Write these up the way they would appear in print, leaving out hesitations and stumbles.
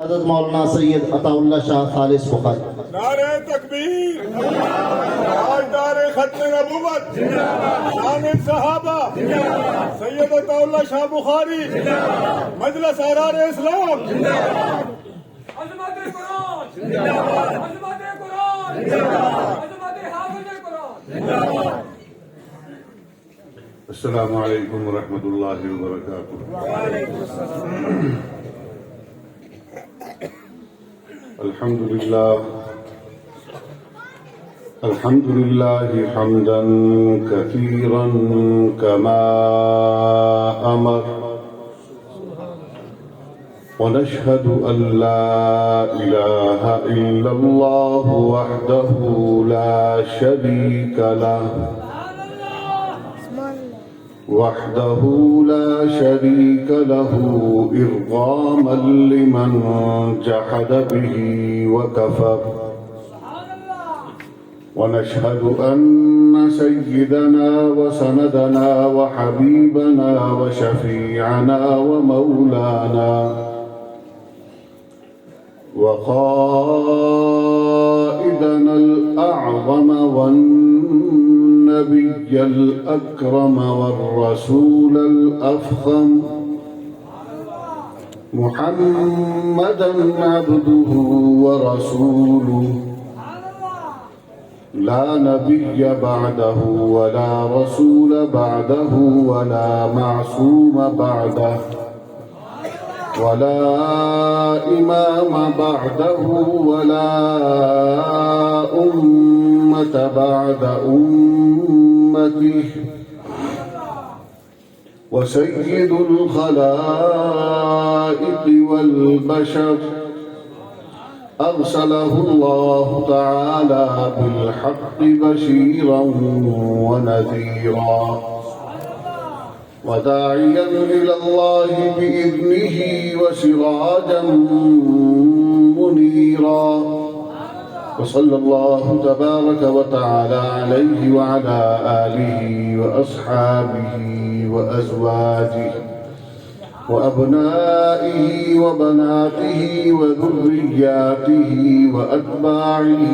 حضرت مولانا سید عطا اللہ شاہ خالص بخاری۔ نعرہ تکبیر، تاجدار ختم نبوت، شان صحابہ، سید عطا اللہ شاہ بخاری، مجلس احرار اسلام، عظمت قرآن، عظمت قرآن، عظمت حافظ قرآن۔ السلام علیکم ورحمۃ اللہ وبرکاتہ۔ الحمد لله حمدا كثيرا كما أمر، ونشهد أن لا إله إلا الله وحده لا شريك له إرغاما لمن جحد به وكفر، ونشهد أن سيدنا وسندنا وحبيبنا وشفيعنا ومولانا وقائدنا الأعظم والنبي الأكرم والرسول الأفخم محمدا عبده ورسوله، لا نبي بعده ولا رسول بعده ولا معصوم بعده ولا إمام بعده ولا أمة بعد أمته، وسيد الخلائق والبشر، أرسله الله تعالى بالحق بشيرا ونذيرا وداعيا إلى الله بإذنه وسراجا منيرا، وصلى الله تبارك وتعالى عليه وعلى آله وأصحابه وأزواجه وأبنائه وبناته وذرياته وأتباعه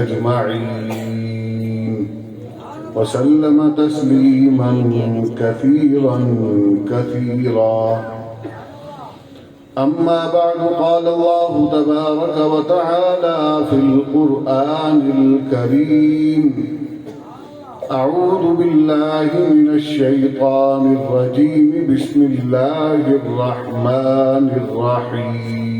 أجمعين، وسلم تسليما كثيرا كثيرا. أما بعد، قال الله تبارك وتعالى في القرآن الكريم: أعوذ بالله من الشيطان الرجيم، بسم الله الرحمن الرحيم.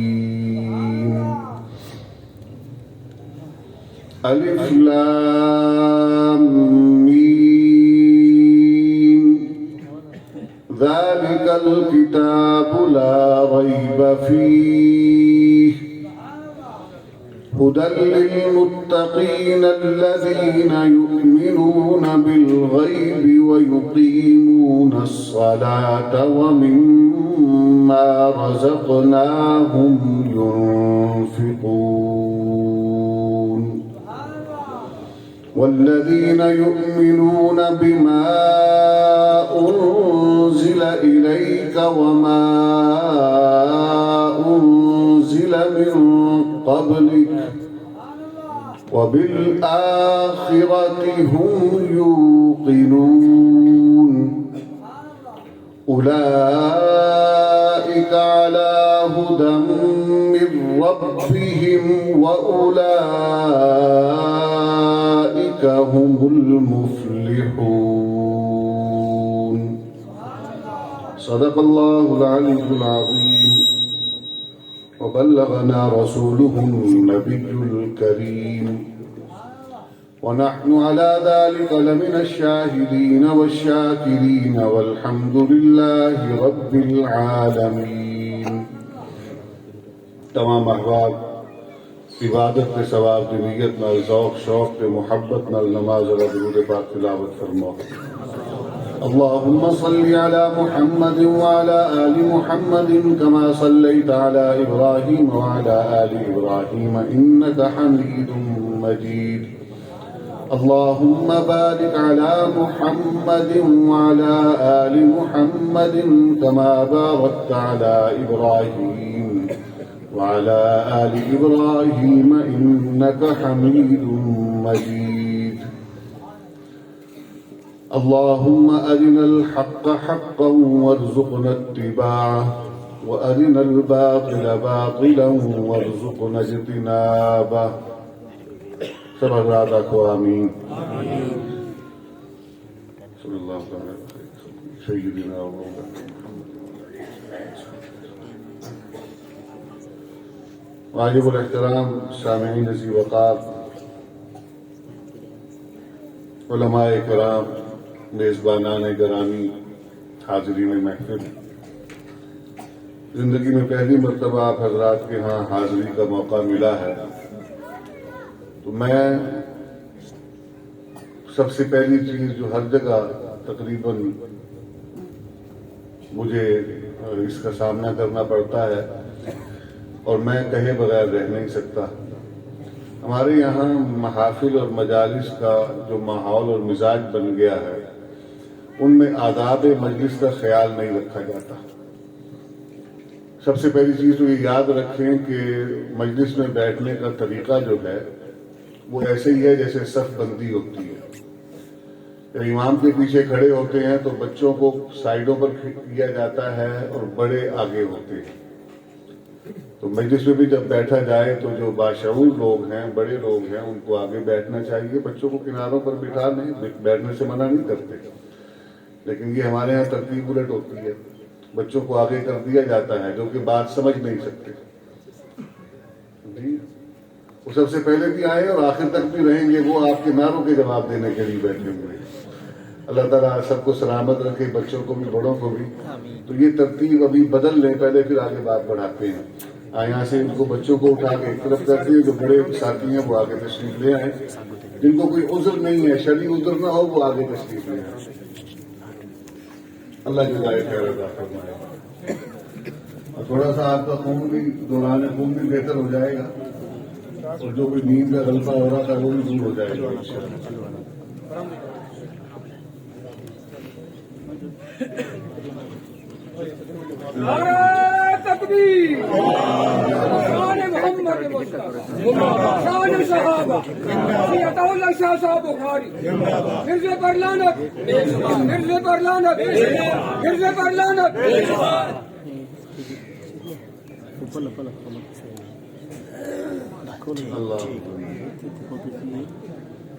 ألف لام ميم، ذلك الكتاب لا ريب فيه، هدى للمتقين الذين يؤمنون بالغيب ويقيمون الصلاة ومما رزقناهم ينفقون، والذين يؤمنون بما أنزل إليك وما أنزل من قبلك وبالآخرة هم يوقنون، أولئك على هدى من ربهم وأولئك هم المفلحون. صدق الله العلي العظيم، وبلغنا رسوله النبي الكريم، ونحن على ذلك لمن الشاهدين والشاكرين، والحمد لله رب العالمين. تمام احباب، عبادت کے ثواب کی نیت نال، ذوق شوق کے محبت نال نماز اور درود پاک تلاوت فرماؤ. اللهم صل على محمد وعلى آل محمد كما صليت على إبراهيم وعلى آل إبراهيم إنك حميد مجيد. اللهم بارك على محمد وعلى آل محمد كما باركت على إبراهيم وعلى آل إبراهيم إنك حميد مجيد اللهم أرنا الحق حقا وارزقنا اتباعه وأرنا الباطل باطلا وارزقنا اجتنابه سب حضرات کو آمین صلی اللہ علیہ سیدنا و واجب الاحترام سامعین ذی وقار، علماء کرام، میزبانان گرامی، حاضرین محفل، زندگی میں پہلی مرتبہ آپ حضرات کے ہاں حاضری کا موقع ملا ہے، تو میں سب سے پہلی چیز جو ہر جگہ تقریباً مجھے اس کا سامنا کرنا پڑتا ہے اور میں کہے بغیر رہ نہیں سکتا، ہمارے یہاں محافل اور مجالس کا جو ماحول اور مزاج بن گیا ہے ان میں آداب مجلس کا خیال نہیں رکھا جاتا۔ سب سے پہلی چیز تو یہ یاد رکھیں کہ مجلس میں بیٹھنے کا طریقہ جو ہے وہ ایسے ہی ہے جیسے صف بندی ہوتی ہے۔ جب امام کے پیچھے کھڑے ہوتے ہیں تو بچوں کو سائیڈوں پر کیا جاتا ہے اور بڑے آگے ہوتے ہیں، تو مجلس میں بھی جب بیٹھا جائے تو جو باشعور لوگ ہیں، بڑے لوگ ہیں، ان کو آگے بیٹھنا چاہیے، بچوں کو کناروں پر بٹھا نہیں، بیٹھنے سے منع نہیں کرتے، لیکن یہ ہمارے ہاں ترتیب الٹ ہوتی ہے، بچوں کو آگے کر دیا جاتا ہے جو کہ بات سمجھ نہیں سکتے۔ جی وہ سب سے پہلے بھی آئے اور آخر تک بھی رہیں گے، وہ آپ کے نعروں کے جواب دینے کے لیے بیٹھے ہوئے ہیں۔ اللہ تعالیٰ سب کو سلامت رکھے، بچوں کو بھی بڑوں کو بھی۔ تو یہ ترتیب ابھی بدل لیں، پہلے پھر آگے بات بڑھاتے ہیں۔ یہاں سے ان کو بچوں کو اٹھا کے ایک طرف کرتے ہیں، جو بڑے ساتھی ہیں وہ آگے تشریف لے آئیں، جن کو کوئی عذر نہیں ہے، شرعی عذر نہ ہو، وہ آگے تشریف لے آئیں۔ اللہ جزائے خیر عطا فرمائے۔ اور تھوڑا سا آپ کا خون بھی، دوران خون بھی بہتر ہو جائے گا، اور جو کوئی نیند کا غلطہ ہو رہا تھا وہ بھی دور ہو جائے گا انشاءاللہ۔ نعرہ تکبیر، شان محمد مصطفیٰ، شان صحابہ، سید اللہ شاہ صاحب بخاری، حرز پر لعنت، حرز پر لعنت، حرز پر لعنت۔ اللہ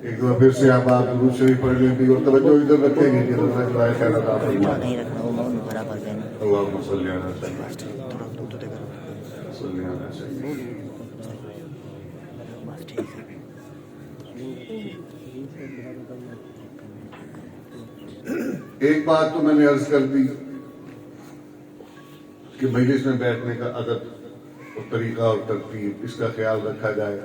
ایک دفعہ پھر سے آپ درود شریف پڑھ لیں بھی، اور توجہ ادھر رکھیں گے کہ اللہ جزائے خیر عطا فرمائے۔ اللہم صلی علی سیدنا صلی علی سیدنا۔ ایک بات تو میں نے عرض کر دی کہ مجلس میں بیٹھنے کا ادب اور طریقہ اور ترتیب، اس کا خیال رکھا جائے۔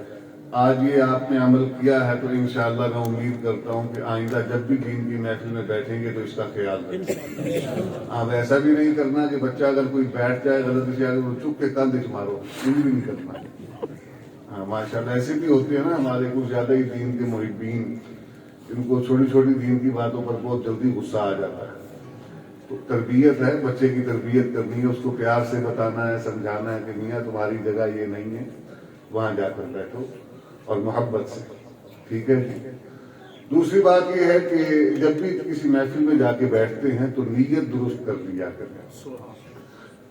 آج یہ آپ نے عمل کیا ہے تو انشاءاللہ میں امید کرتا ہوں کہ آئندہ جب بھی دین کی محفل میں بیٹھیں گے تو اس کا خیال رکھیں۔ آپ ایسا بھی نہیں کرنا کہ بچہ اگر کوئی بیٹھ جائے غلطی سے وہ چپ کے کندھ مارو، یہ بھی نہیں کرنا۔ ہاں ماشاءاللہ ایسے بھی ہوتے ہیں نا ہمارے کچھ زیادہ ہی دین کے محبین، ان کو چھوٹی چھوٹی دین کی باتوں پر بہت جلدی غصہ آ جاتا ہے۔ تو تربیت ہے، بچے کی تربیت کرنی ہے، اس کو پیار سے بتانا ہے، سمجھانا ہے کہ میاں تمہاری جگہ یہ نہیں ہے، وہاں جا کر بیٹھو، اور محبت سے، ٹھیک ہے جی۔ دوسری بات یہ ہے کہ جب بھی کسی محفل میں جا کے بیٹھتے ہیں تو نیت درست کر لیا کریں۔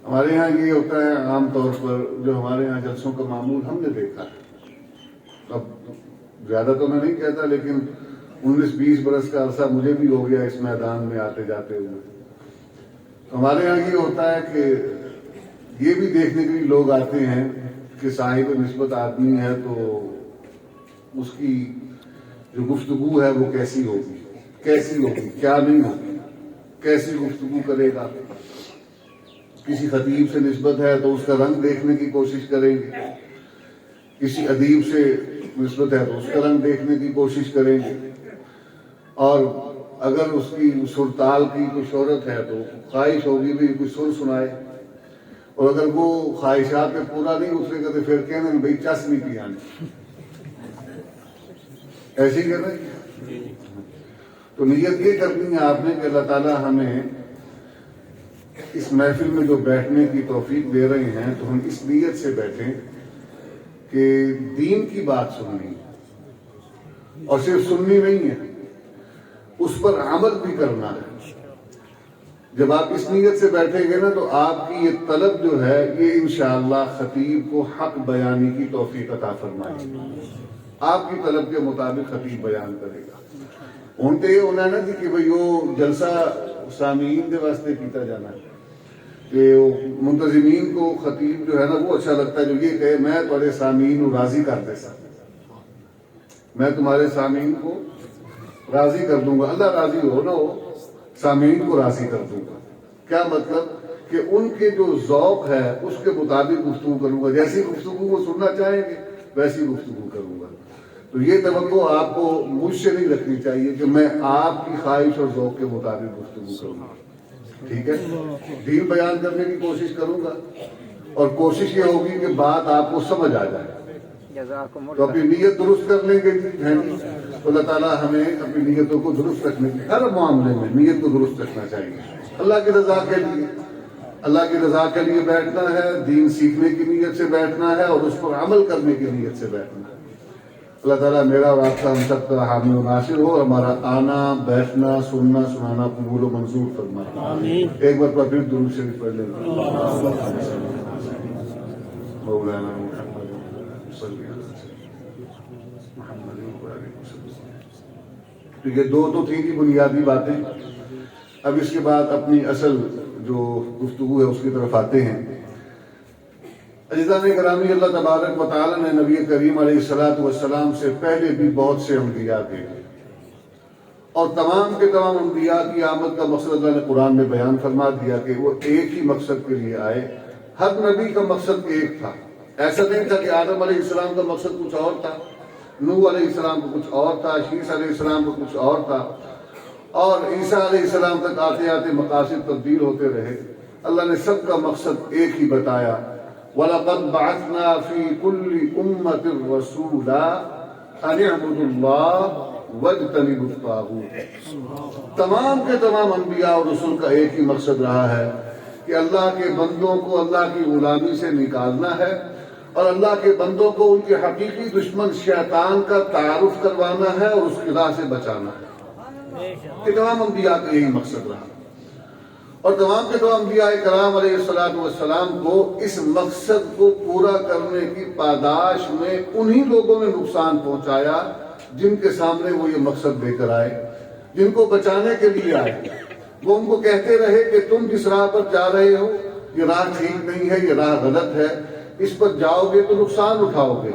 ہمارے یہاں یہ ہوتا ہے عام طور پر، جو ہمارے یہاں جلسوں کا معمول ہم نے دیکھا ہے، اب زیادہ تو میں نہیں کہتا لیکن 19-20 برس کا عرصہ مجھے بھی ہو گیا اس میدان میں آتے جاتے ہوئے۔ ہمارے یہاں یہ ہوتا ہے کہ یہ بھی دیکھنے کے لیے لوگ آتے ہیں کہ صاحب نسبت آدمی ہے تو اس کی جو گفتگو ہے وہ کیسی ہوگی، کیا نہیں ہوگی، کیسی گفتگو کرے گا۔ کسی خطیب سے نسبت ہے تو اس کا رنگ دیکھنے کی کوشش کریں گے، کسی ادیب سے نسبت ہے تو اس کا رنگ دیکھنے کی کوشش کریں گے، اور اگر اس کی سرتال کی کوئی شہرت ہے تو خواہش ہوگی بھی کوئی سر سنائے، اور اگر وہ خواہشات میں پورا نہیں اترے گا تو پھر کہنا بھائی چس نہیں پیانی، ایسے ہی کرنا۔ تو نیت یہ کرنی ہے آپ نے کہ اللہ تعالیٰ ہمیں اس محفل میں جو بیٹھنے کی توفیق دے رہے ہیں تو ہم اس نیت سے بیٹھیں کہ دین کی بات سننی ہے، اور صرف سننی نہیں ہے، اس پر عمل بھی کرنا ہے۔ جب آپ اس نیت سے بیٹھیں گے نا تو آپ کی یہ طلب جو ہے یہ انشاءاللہ خطیب کو حق بیانی کی توفیق عطا فرمائے گی۔ آپ کی طلب کے مطابق خطیب بیان کرے گا۔ ان تے یہ ہونا ہے نا کہ بھئی وہ جلسہ سامعین دے واسطے کیتا جانا ہے کہ منتظمین کو خطیب جو ہے نا وہ اچھا لگتا ہے جو یہ کہے میں تمہارے سامعین کو راضی کر دے سا، میں تمہارے سامعین کو راضی کر دوں گا۔ اللہ راضی ہو نہ ہو، سامعین کو راضی کر دوں گا۔ کیا مطلب کہ ان کے جو ذوق ہے اس کے مطابق گفتگو کروں گا، جیسی گفتگو وہ سننا چاہیں گے ویسی گفتگو کروں گا۔ تو یہ توقع آپ کو مجھ سے نہیں رکھنی چاہیے کہ میں آپ کی خواہش اور ذوق کے مطابق گفتگو کروں گا، ٹھیک ہے؟ دین بیان کرنے کی کوشش کروں گا اور کوشش یہ ہوگی کہ بات آپ کو سمجھ آ جائے۔ تو اپنی نیت درست کر لیں گے تو اللہ تعالیٰ ہمیں اپنی نیتوں کو درست رکھنے کی ہر معاملے میں نیت کو درست رکھنا چاہیے۔ اللہ کی رضا کے لیے، اللہ کی رضا کے لیے بیٹھنا ہے، دین سیکھنے کی نیت سے بیٹھنا ہے اور اس پر عمل کرنے کی نیت سے بیٹھنا ہے۔ اللہ تعالیٰ میرا اور آپ کا ہم سب کا حامی و ناصر ہو، ہمارا آنا بیٹھنا سننا سنانا قبول و منظور فرمائے۔ ایک بار پر پھر درود شریف پڑھ لیں گے۔ مولانا محمد صلی اللہ علیہ وسلم محمد تو یہ دو تو تھی کی بنیادی باتیں۔ اب اس کے بعد اپنی اصل جو گفتگو ہے اس کی طرف آتے ہیں۔ عزیزان گرامی، اللہ تبارک و تعالی نے نبی کریم علیہ السلام سے پہلے بھی بہت سے انبیاء بھیجے اور تمام کے تمام انبیاء کی آمد کا مقصد اللہ نے قرآن میں بیان فرما دیا کہ وہ ایک ہی مقصد کے لیے آئے۔ ہر نبی کا مقصد ایک تھا، ایسا نہیں تھا کہ آدم علیہ السلام کا مقصد کچھ اور تھا، نوح علیہ السلام کو کچھ اور تھا، شیس علیہ السلام کو کچھ اور تھا، اور عیسیٰ علیہ السلام تک آتے آتے مقاصد تبدیل ہوتے رہے۔ اللہ نے سب کا مقصد ایک ہی بتایا، وَلَقَدْ بَعَثْنَا فِي كُلِّ أُمَّةٍ رَسُولًا أَنِ اعْبُدُوا اللَّهَ وَاجْتَنِبُوا الطَّاغُوتَ۔ تمام کے تمام انبیاء اور رسول کا ایک ہی مقصد رہا ہے کہ اللہ کے بندوں کو اللہ کی غلامی سے نکالنا ہے اور اللہ کے بندوں کو ان کے حقیقی دشمن شیطان کا تعارف کروانا ہے اور اس کی راہ سے بچانا ہے۔ کہ تمام انبیاء کا یہی مقصد رہا اور تمام کے تمام انبیاء کرام علیہ السلام کو اس مقصد کو پورا کرنے کی پاداش میں انہی لوگوں نے نقصان پہنچایا جن کے سامنے وہ یہ مقصد لے کر آئے، جن کو بچانے کے لیے آئے۔ وہ ان کو کہتے رہے کہ تم جس راہ پر جا رہے ہو یہ راہ ٹھیک نہیں ہے، یہ راہ غلط ہے، اس پر جاؤ گے تو نقصان اٹھاؤ گے،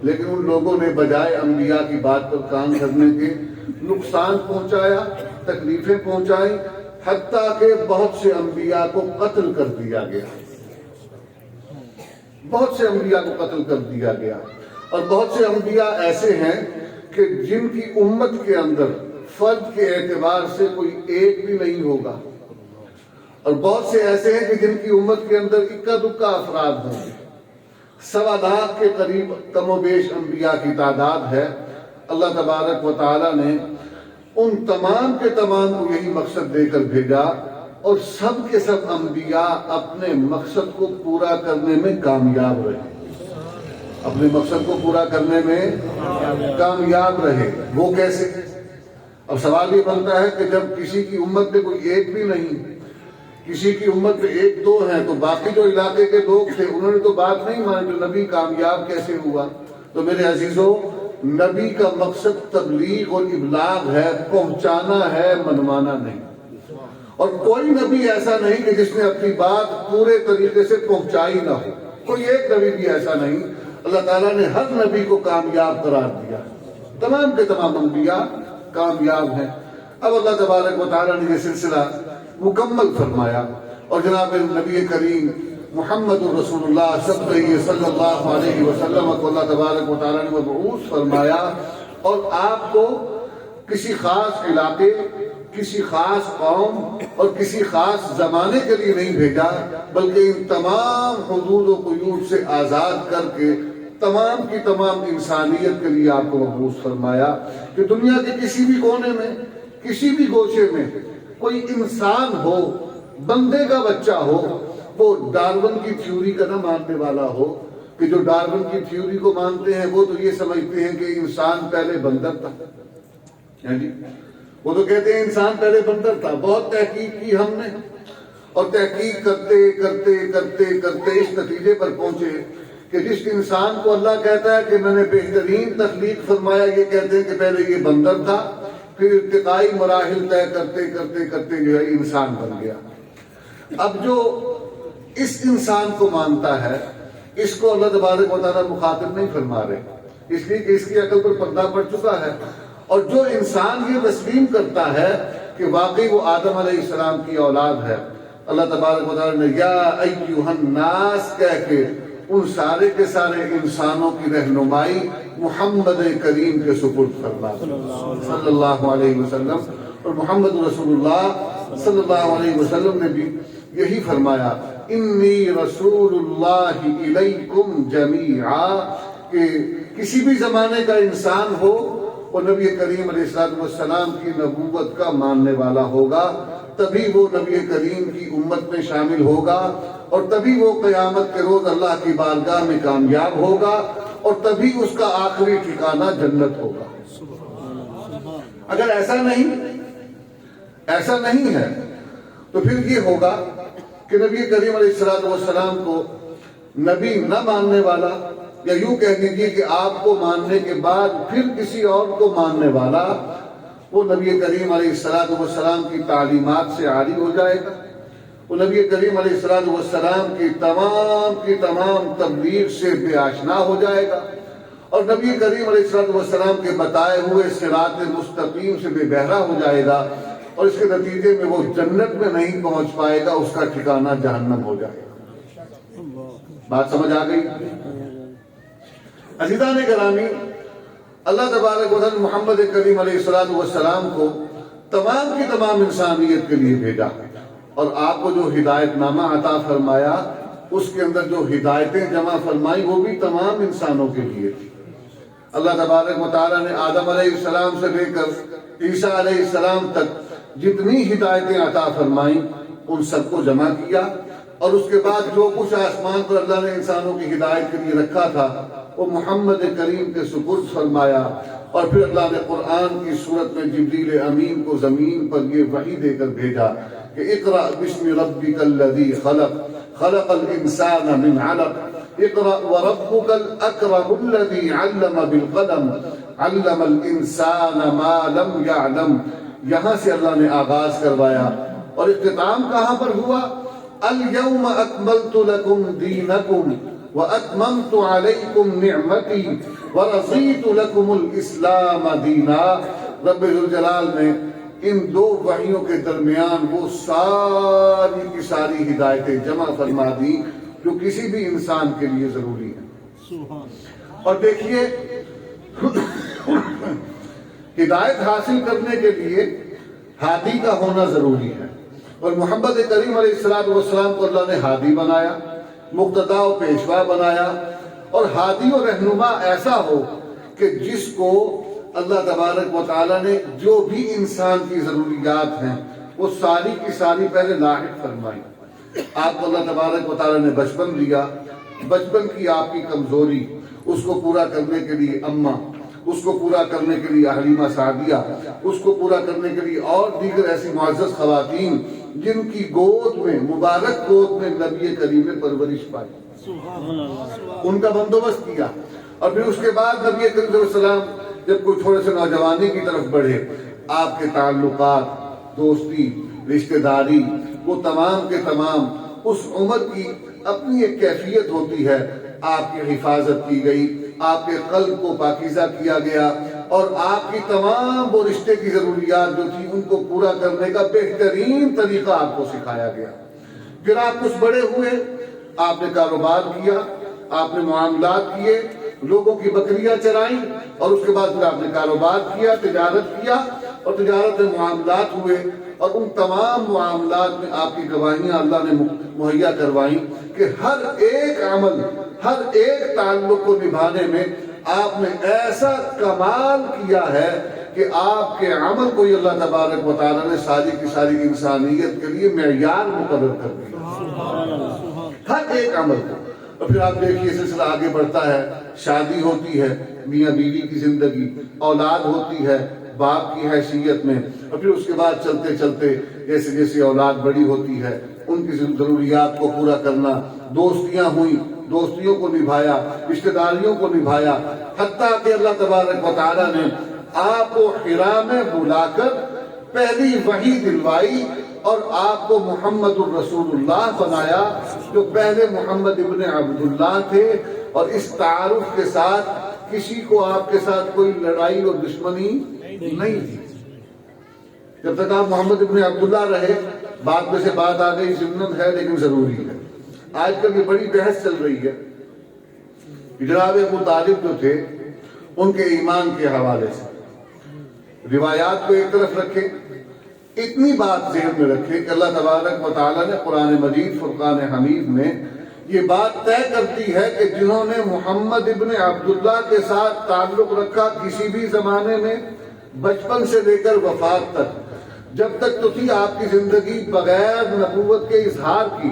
لیکن ان لوگوں نے بجائے انبیاء کی بات پر کان دھرنے کے نقصان پہنچایا، تکلیفیں پہنچائیں، حتیٰ کہ بہت سے انبیاء کو قتل کر دیا گیا، بہت سے انبیاء کو قتل کر دیا گیا۔ اور بہت سے انبیاء ایسے ہیں کہ جن کی امت کے اندر فرد کے اعتبار سے کوئی ایک بھی نہیں ہوگا، اور بہت سے ایسے ہیں کہ جن کی امت کے اندر اکا دکا افراد ہوں گے۔ 1.25 لاکھ کے قریب کم و بیش انبیاء کی تعداد ہے۔ اللہ تبارک و تعالی نے ان تمام کے تمام کو یہی مقصد دے کر بھیجا اور سب کے سب انبیاء اپنے مقصد کو پورا کرنے میں کامیاب رہے، اپنے مقصد کو پورا کرنے میں کامیاب رہے۔ وہ کیسے؟ اب سوال یہ بنتا ہے کہ جب کسی کی امت میں کوئی ایک بھی نہیں، کسی کی امت میں 1-2 ہیں، تو باقی جو علاقے کے لوگ تھے انہوں نے تو بات نہیں مانی، تو نبی کامیاب کیسے ہوا؟ تو میرے عزیزوں، نبی کا مقصد تبلیغ اور ابلاغ ہے، پہنچانا ہے، منوانا نہیں۔ اور کوئی نبی ایسا نہیں کہ جس نے اپنی بات پورے طریقے سے پہنچائی نہ ہو، کوئی ایک نبی بھی ایسا نہیں۔ اللہ تعالیٰ نے ہر نبی کو کامیاب قرار دیا، تمام کے تمام انبیاء کامیاب ہیں۔ اب اللہ تبارک و تعالیٰ نے یہ سلسلہ مکمل فرمایا اور جناب نبی کریم محمد الرسول اللہ صلی اللہ علیہ وسلم کو اللہ تبارک و تعالیٰ نے مبعوث فرمایا اور آپ کو کسی خاص علاقے، کسی خاص قوم اور کسی خاص زمانے کے لیے نہیں بھیجا، بلکہ ان تمام حدود و قیود سے آزاد کر کے تمام کی تمام انسانیت کے لیے آپ کو مبعوث فرمایا کہ دنیا کے کسی بھی کونے میں، کسی بھی گوشے میں کوئی انسان ہو بندے کا بچہ ہو، وہ ڈارون کی تھیوری کا نہ ماننے والا ہو، کہ جو ڈارون کی تھیوری کو مانتے ہیں وہ تو یہ سمجھتے ہیں کہ انسان پہلے بندر تھا، جی وہ تو کہتے ہیں انسان پہلے بندر تھا۔ بہت تحقیق کی ہم نے، اور تحقیق کرتے کرتے کرتے کرتے اس نتیجے پر پہنچے کہ جس انسان کو اللہ کہتا ہے کہ میں نے بہترین تخلیق فرمایا، یہ کہتے ہیں کہ پہلے یہ بندر تھا، پھر ارتقائی مراحل طے کرتے کرتے کرتے جو ہے انسان بن گیا۔ اب جو اس انسان کو مانتا ہے، اس کو اللہ تبارک و تعالیٰ مخاطب نہیں فرما رہے، اس لیے کہ اس کی عقل پر پردہ پڑ چکا ہے۔ اور جو انسان یہ تسلیم کرتا ہے کہ واقعی وہ آدم علیہ السلام کی اولاد ہے، اللہ تبارک و تعالیٰ نے یا ایھا الناس کہہ کے ان سارے کے سارے انسانوں کی رہنمائی محمد کریم کے سپرد فرما صلی اللہ علیہ وسلم۔ اور محمد رسول اللہ صلی اللہ علیہ وسلم نے بھی یہی فرمایا، انی رسول اللہ الیکم جمیعا، کہ کسی بھی زمانے کا انسان ہو وہ نبی کریم علیہ السلام کی نبوت کا ماننے والا ہوگا، تبھی وہ نبی کریم کی امت میں شامل ہوگا، اور تبھی وہ قیامت کے روز اللہ کی بارگاہ میں کامیاب ہوگا، اور تبھی اس کا آخری ٹھکانہ جنت ہوگا۔ اگر ایسا نہیں ہے تو پھر یہ ہوگا کہ نبی کریم علیہ السلام کو نبی نہ ماننے والا، یا یوں کہہ دیجیے کہ آپ کو ماننے کے بعد پھر کسی اور کو ماننے والا، وہ نبی کریم علیہ السلام کی تعلیمات سے عاری ہو جائے گا، وہ نبی کریم علیہ السلام کی تمام تبلیغ سے بے آشنا ہو جائے گا، اور نبی کریم علیہ السلام کے بتائے ہوئے صراط مستقیم سے بے بہرا ہو جائے گا، اور اس کے نتیجے میں وہ جنت میں نہیں پہنچ پائے گا، اس کا ٹھکانہ جہنم ہو جائے گا۔ بات سمجھ آ گئی؟ عزیزان گرامی، اللہ تبارک و تعالیٰ محمد کریم علیہ السلام کو تمام کی تمام انسانیت کے لیے بھیجا، اور آپ کو جو ہدایت نامہ عطا فرمایا اس کے اندر جو ہدایتیں جمع فرمائی وہ بھی تمام انسانوں کے لیے تھی۔ اللہ تبارک و تعالیٰ نے آدم علیہ السلام سے لے کر عیسیٰ علیہ السلام تک جتنی ہدایتیں عطا فرمائیں ان سب کو جمع کیا، اور اس کے بعد جو کچھ آسمان پر اللہ نے انسانوں کی ہدایت کے لیے رکھا تھا وہ محمد کریم کے سپرد فرمایا، اور پھر اللہ نے قرآن کی صورت میں جبریل امین کو زمین پر یہ وحی دے کر بھیجا کہ اقرأ بسم ربک الذی خلق خلق الانسان من علق اقرأ وربک الاکرم الذی علم بالقلم علم الانسان ما لم يعلم۔ یہاں سے اللہ نے آغاز کروایا، اور اختتام کہاں پر ہوا؟ اليوم اکملت لکم دینکم وَأَتْمَمْتُ عَلَيْكُمْ نِعْمَتِي وَرَضِيتُ لَكُمُ الْإِسْلَامَ دِينًا۔ رب ذوالجلال نے ان دو وحیوں کے درمیان وہ ساری کی ساری ہدایتیں جمع فرما دی جو کسی بھی انسان کے لیے ضروری ہیں۔ اور دیکھیے، ہدایت حاصل کرنے کے لیے ہادی کا ہونا ضروری ہے، اور محمد کریم علیہ السلام کو اللہ نے ہادی بنایا، مقتدا و پیشوا بنایا، اور ہادی و رہنما ایسا ہو کہ جس کو اللہ تبارک و تعالیٰ نے جو بھی انسان کی ضروریات ہیں وہ ساری کی ساری پہلے لاحق فرمائی۔ آپ کو اللہ تبارک و تعالیٰ نے بچپن دیا، بچپن کی آپ کی کمزوری اس کو پورا کرنے کے لیے اماں، اس کو پورا کرنے کے لیے حلیمہ سعدیہ، اس کو پورا کرنے کے لیے اور دیگر ایسی معزز خواتین جن کی گود میں، مبارک گود میں نبی کریم نے پرورش پائی، ان کا بندوبست کیا۔ اور پھر اس کے بعد نبی کریم صلی اللہ علیہ وسلم جب کوئی تھوڑے سے نوجوانی کی طرف بڑھے، آپ کے تعلقات، دوستی، رشتہ داری، وہ تمام کے تمام اس عمر کی اپنی ایک کیفیت ہوتی ہے، آپ کی حفاظت کی گئی، آپ کے قلب کو پاکیزہ کیا گیا، اور آپ کی تمام وہ رشتے کی ضروریات جو تھی ان کو پورا کرنے کا بہترین طریقہ آپ کو سکھایا گیا۔ پھر آپ کچھ بڑے ہوئے، آپ نے کاروبار کیا، آپ نے معاملات کیے، لوگوں کی بکریاں چرائیں، اور اس کے بعد پھر آپ نے کاروبار کیا، تجارت کیا، اور تجارت میں معاملات ہوئے، اور ان تمام معاملات میں آپ کی گواہیاں اللہ نے مہیا کروائیں کہ ہر ایک عمل، ہر ایک تعلق کو نبھانے میں آپ نے ایسا کمال کیا ہے کہ آپ کے عمل کو ہی اللہ تبارک و تعالیٰ نے ساری کی ساری انسانیت کے لیے معیار مقرر کر دیا، ہر ایک عمل کو۔ اور پھر آپ دیکھیے سلسلہ آگے بڑھتا ہے، شادی ہوتی ہے، میاں بیوی کی زندگی، اولاد ہوتی ہے باپ کی حیثیت میں، اور پھر اس کے بعد چلتے چلتے جیسے جیسے اولاد بڑی ہوتی ہے ان کی ضروریات کو پورا کرنا، دوستیاں ہوئیں، دوستیوں کو نبھایا، رشتہ داریوں کو نبھایا، حتیٰ کہ اللہ تبارک و تعالیٰ نے آپ کو حرا میں بلا کر پہلی وحی دلوائی اور آپ کو محمد الرسول اللہ بنایا، جو پہلے محمد ابن عبداللہ تھے، اور اس تعارف کے ساتھ کسی کو آپ کے ساتھ کوئی لڑائی اور دشمنی نہیں تھی۔ جب تک آپ محمد ابن عبداللہ رہے، بعد میں سے بات آ گئی، سنت ہے لیکن ضروری ہے۔ آج کل یہ بڑی بحث چل رہی ہے کہ جناب ابو طالب جو تھے ان کے ایمان کے حوالے سے روایات کو ایک طرف رکھیں، اتنی بات ذہن میں رکھیں کہ اللہ تبارک و تعالیٰ نے قرآن مجید فرقان حمید میں یہ بات طے کرتی ہے کہ جنہوں نے محمد ابن عبداللہ کے ساتھ تعلق رکھا کسی بھی زمانے میں، بچپن سے لے کر وفات تک، جب تک تو تھی آپ کی زندگی بغیر نبوت کے اظہار کی،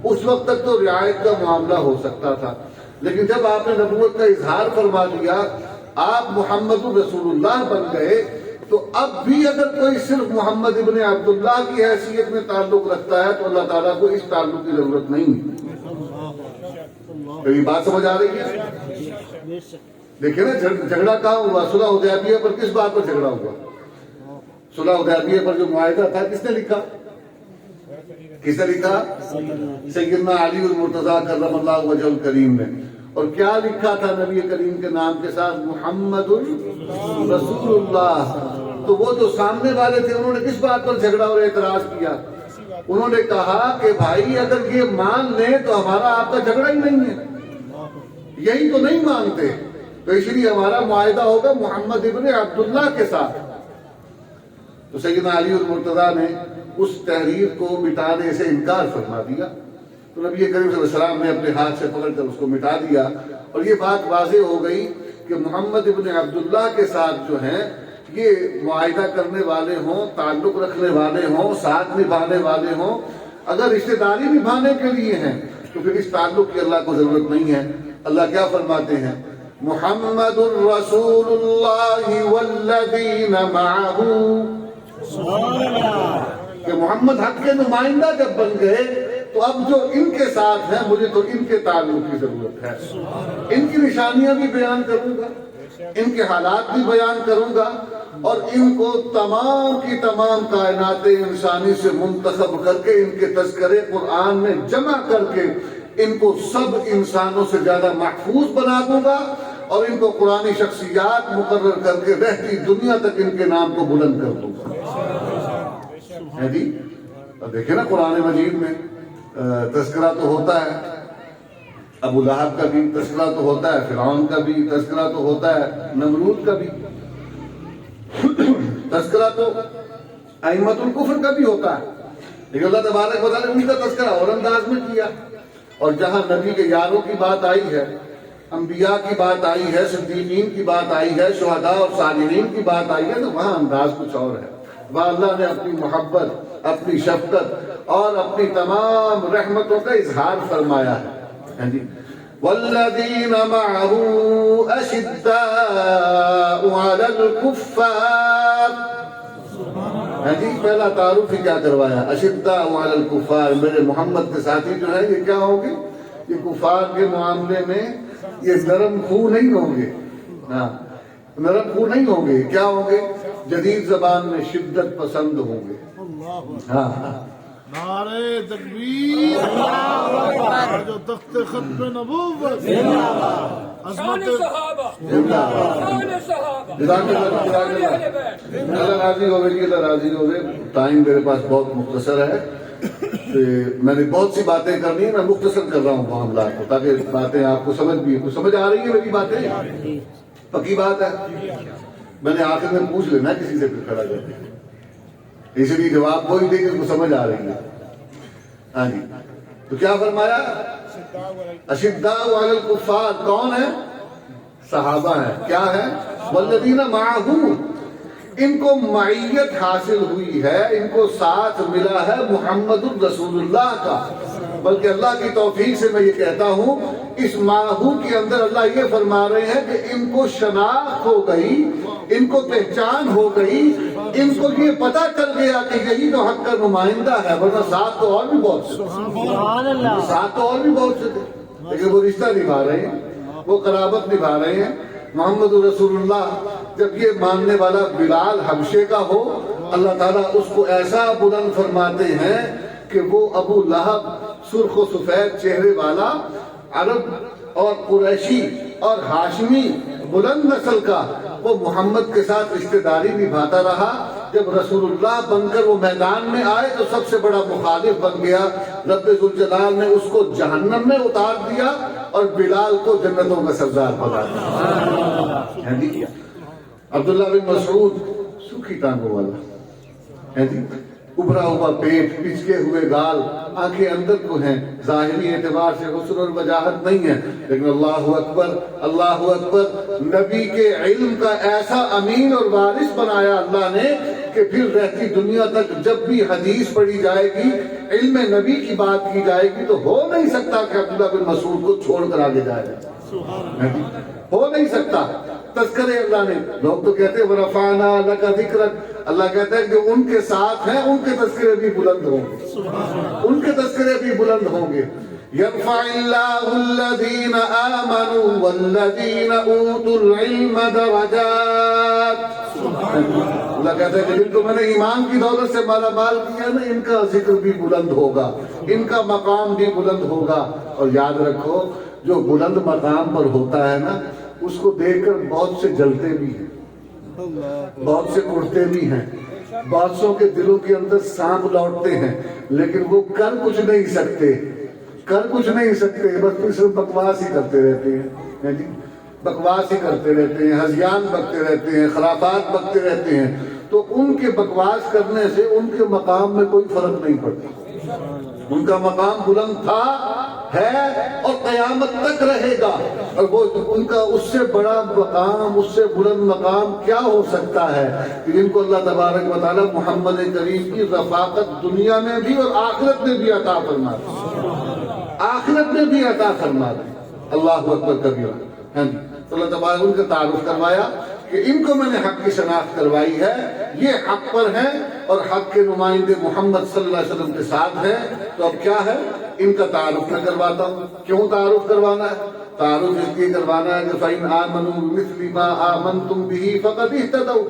اس وقت تک تو رعایت کا معاملہ ہو سکتا تھا، لیکن جب آپ نے نبوت کا اظہار فرما دیا، آپ محمد رسول اللہ بن گئے، تو اب بھی اگر کوئی صرف محمد ابن عبداللہ کی حیثیت میں تعلق رکھتا ہے تو اللہ تعالیٰ کو اس تعلق کی ضرورت نہیں ہے۔ یہ بات سمجھ آ رہی ہے؟ دیکھیں نا جھگڑا کہاں ہوا؟ صلح حدیبیہ پر کس بات پر جھگڑا ہوا؟ صلح حدیبیہ پر جو معاہدہ تھا کس نے لکھا؟ کس نے لکھا؟ سیدنا علی المرتضیٰ کرم اللہ وجہ الکریم نے۔ اور کیا لکھا تھا نبی کریم کے نام کے ساتھ؟ محمد رسول اللہ۔ تو وہ جو سامنے والے تھے انہوں نے کس بات پر جھگڑا اور اعتراض کیا؟ انہوں نے کہا کہ بھائی اگر یہ مان لیں تو ہمارا آپ کا جھگڑا ہی نہیں ہے، یہی تو نہیں مانتے، تو اس لیے ہمارا معاہدہ ہوگا محمد ابن عبداللہ کے ساتھ۔ تو سیدنا علی المرتضیٰ نے اس تحریر کو مٹانے سے انکار فرما دیا، تو نبی کریم صلی اللہ علیہ وسلم نے اپنے ہاتھ سے پکڑ کر اس کو مٹا دیا، اور یہ بات واضح ہو گئی کہ محمد ابن عبداللہ کے ساتھ جو ہیں یہ معاہدہ کرنے والے ہوں، تعلق رکھنے والے ہوں، ساتھ نبھانے والے ہوں، اگر رشتہ داری نبھانے کے لیے ہیں تو پھر اس تعلق کی اللہ کو ضرورت نہیں ہے۔ اللہ کیا فرماتے ہیں؟ محمد الرسول اللہ والذین معہ، کہ محمد حق کے نمائندہ جب بن گئے تو اب جو ان کے ساتھ ہیں مجھے تو ان کے تعلق کی ضرورت ہے، ان کی نشانیاں بھی بیان کروں گا، ان کے حالات بھی بیان کروں گا، اور ان کو تمام کی تمام کائنات انسانی سے منتخب کر کے ان کے تذکرے قرآن میں جمع کر کے ان کو سب انسانوں سے زیادہ محفوظ بنا دوں گا، اور ان کو قرآنی شخصیات مقرر کر کے رہتی دنیا تک ان کے نام کو بلند کر دوں گا۔ ہے جی، دیکھیں نا قرآن مجید میں تذکرہ تو ہوتا ہے، ابو لہب کا بھی تذکرہ تو ہوتا ہے، فرعون کا بھی تذکرہ تو ہوتا ہے، نمرود کا بھی تذکرہ تو ائمۃ الکفر کا بھی ہوتا ہے، لیکن اللہ تبارک و تعالیٰ نے ان کا تذکرہ اور انداز میں کیا۔ اور جہاں نبی کے یاروں کی بات آئی ہے، انبیاء کی بات آئی ہے، صدیقین کی بات آئی ہے، شہداء اور صالحین کی بات آئی ہے، تو وہاں انداز کچھ اور ہے۔ وہاں اللہ نے اپنی محبت، اپنی شفقت اور اپنی تمام رحمتوں کا اظہار فرمایا ہے۔ جی والذین معہ اشداء علی الکفار، جی پہلا تعارف ہی کیا کروایا؟ اشداء علی الکفار، میرے محمد کے ساتھی جو ہے یہ کیا ہوں گے؟ یہ کفار کے معاملے میں یہ نرم خو نہیں ہوں گے، ہاں نرم خو نہیں ہوں گے، کیا ہوں گے؟ جدید زبان میں شدت پسند ہوں گے۔ ہاں نعرہ تکبیر، جو تخت ختم نبوت، شان صحابہ، شان صحابہ، اللہ راضی ہوگے جی، اللہ راضی ہوگے۔ ٹائم میرے پاس بہت مختصر ہے، میں نے بہت سی باتیں کرنی ہیں، میں مختصر کر رہا ہوں معاملات کو تاکہ باتیں آپ کو سمجھ بھی، سمجھ آ رہی ہے میری باتیں؟ پکی بات ہے، میں نے آخر میں پوچھ لینا کسی سے پھر کھڑا کر کے، اس لیے جواب وہی دے کہ اس کو سمجھ آ رہی ہے۔ ہاں جی، تو کیا فرمایا؟ اشداء علی الکفار، کون ہے؟ صحابہ ہیں۔ کیا ہے؟ والذین معہ، ان کو معیت حاصل ہوئی ہے، ان کو ساتھ ملا ہے محمد الرسول اللہ کا۔ بلکہ اللہ کی توفیق سے میں یہ کہتا ہوں، اس ماہو کے اندر اللہ یہ فرما رہے ہیں کہ ان کو شناخت ہو گئی، ان کو پہچان ہو گئی، ان کو یہ پتہ چل گیا کہ یہی تو حق کا نمائندہ ہے، ورنہ ساتھ تو اور بھی بہت سے، ساتھ تو اور بھی بہت سے تھے، لیکن وہ رشتہ نبھا رہے ہیں، وہ قرابت نبھا رہے ہیں۔ محمد رسول اللہ جب یہ ماننے والا بلال حبشے کا ہو، اللہ تعالیٰ اس کو ایسا بلند فرماتے ہیں کہ وہ ابو لہب سرخ و سفید چہرے والا عرب اور قریشی اور ہاشمی بلند نسل کا، وہ محمد کے ساتھ رشتہ داری نبھاتا رہا۔ جب رسول اللہ بن کر وہ میدان میں آئے تو سب سے بڑا مخالف بن گیا۔ رب ذوالجلال نے اس کو جہنم میں اتار دیا اور بلال کو جنتوں کا سردار بنا دیا۔ عبداللہ بن مسعود سوکھی ٹانگوں والا، ابھرا ہوا پیٹ، پچکے ہوئے گال، آنکھیں اندر کو ہیں، ظاہری اعتبار سے حسن اور وجاہت نہیں ہے، لیکن اللہ اکبر اللہ اکبر، نبی کے علم کا ایسا امین اور وارث بنایا اللہ نے کہ پھر رہتی دنیا تک جب بھی حدیث پڑھی جائے گی، علم نبی کی بات کی جائے گی، تو ہو نہیں سکتا کہ عبداللہ بن مسعود کو چھوڑ کر آگے جائے گا، ہو نہیں سکتا۔ تذکرے اللہ نے، لوگ تو کہتے ہیں وَرَفَعْنَا لَكَ ذِكْرَكَ، اللہ کہتا ہے کہ ان کے ساتھ ہیں، ان کے تذکرے بھی بلند ہوں گے، ان کے تذکرے بھی بلند ہوں گے۔ يَرْفَعِ اللَّهُ الَّذِينَ آمَنُوا وَالَّذِينَ أُوتُوا الْعِلْمَ دَرَجَاتٍ، اللہ کہتا ہے کہ جن کو میں نے ایمان کی دولت سے مالا مال کیا نا، ان کا ذکر بھی بلند ہوگا، ان کا مقام بھی بلند ہوگا۔ اور یاد رکھو، جو بلند مقام پر ہوتا ہے نا، اس کو دیکھ کر بہت سے جلتے بھی ہیں، بہت سے اڑتے بھی ہیں، بہت سوں کے دلوں کے اندر سانپ لوٹتے ہیں، لیکن وہ کر کچھ نہیں سکتے، کر کچھ نہیں سکتے، بس صرف بکواس ہی کرتے رہتے ہیں، بکواس ہی کرتے رہتے ہیں، ہذیان بکتے رہتے ہیں، خرافات بکتے رہتے ہیں۔ تو ان کے بکواس کرنے سے ان کے مقام میں کوئی فرق نہیں پڑتا، ان کا مقام بلند تھا، ہے اور قیامت تک رہے گا۔ اور وہ ان کا اس سے بڑا مقام، اس سے بلند مقام کیا ہو سکتا ہے کہ جن کو اللہ تبارک و تعالیٰ محمد کریم کی رفاقت دنیا میں بھی اور آخرت میں بھی عطا فرما دے، آخرت میں بھی عطا فرما دے۔ اللہ اکبر کبیرہ۔ تو اللہ تبارک ان کا تعارف کروایا کہ ان کو میں نے حق کی شناخت کروائی ہے، یہ حق پر ہیں اور حق کے نمائندے محمد صلی اللہ علیہ وسلم کے ساتھ ہیں۔ تو اب کیا ہے، ان کا تعارف میں کرواتا ہوں۔ کیوں تعارف کروانا ہے؟ تعارف اس لیے کروانا ہے کہ فَإِنْ آمَنُوا بِمِثْلِ مَا آمَنْتُمْ بِهِ فَقَدِ اهْتَدَوْا،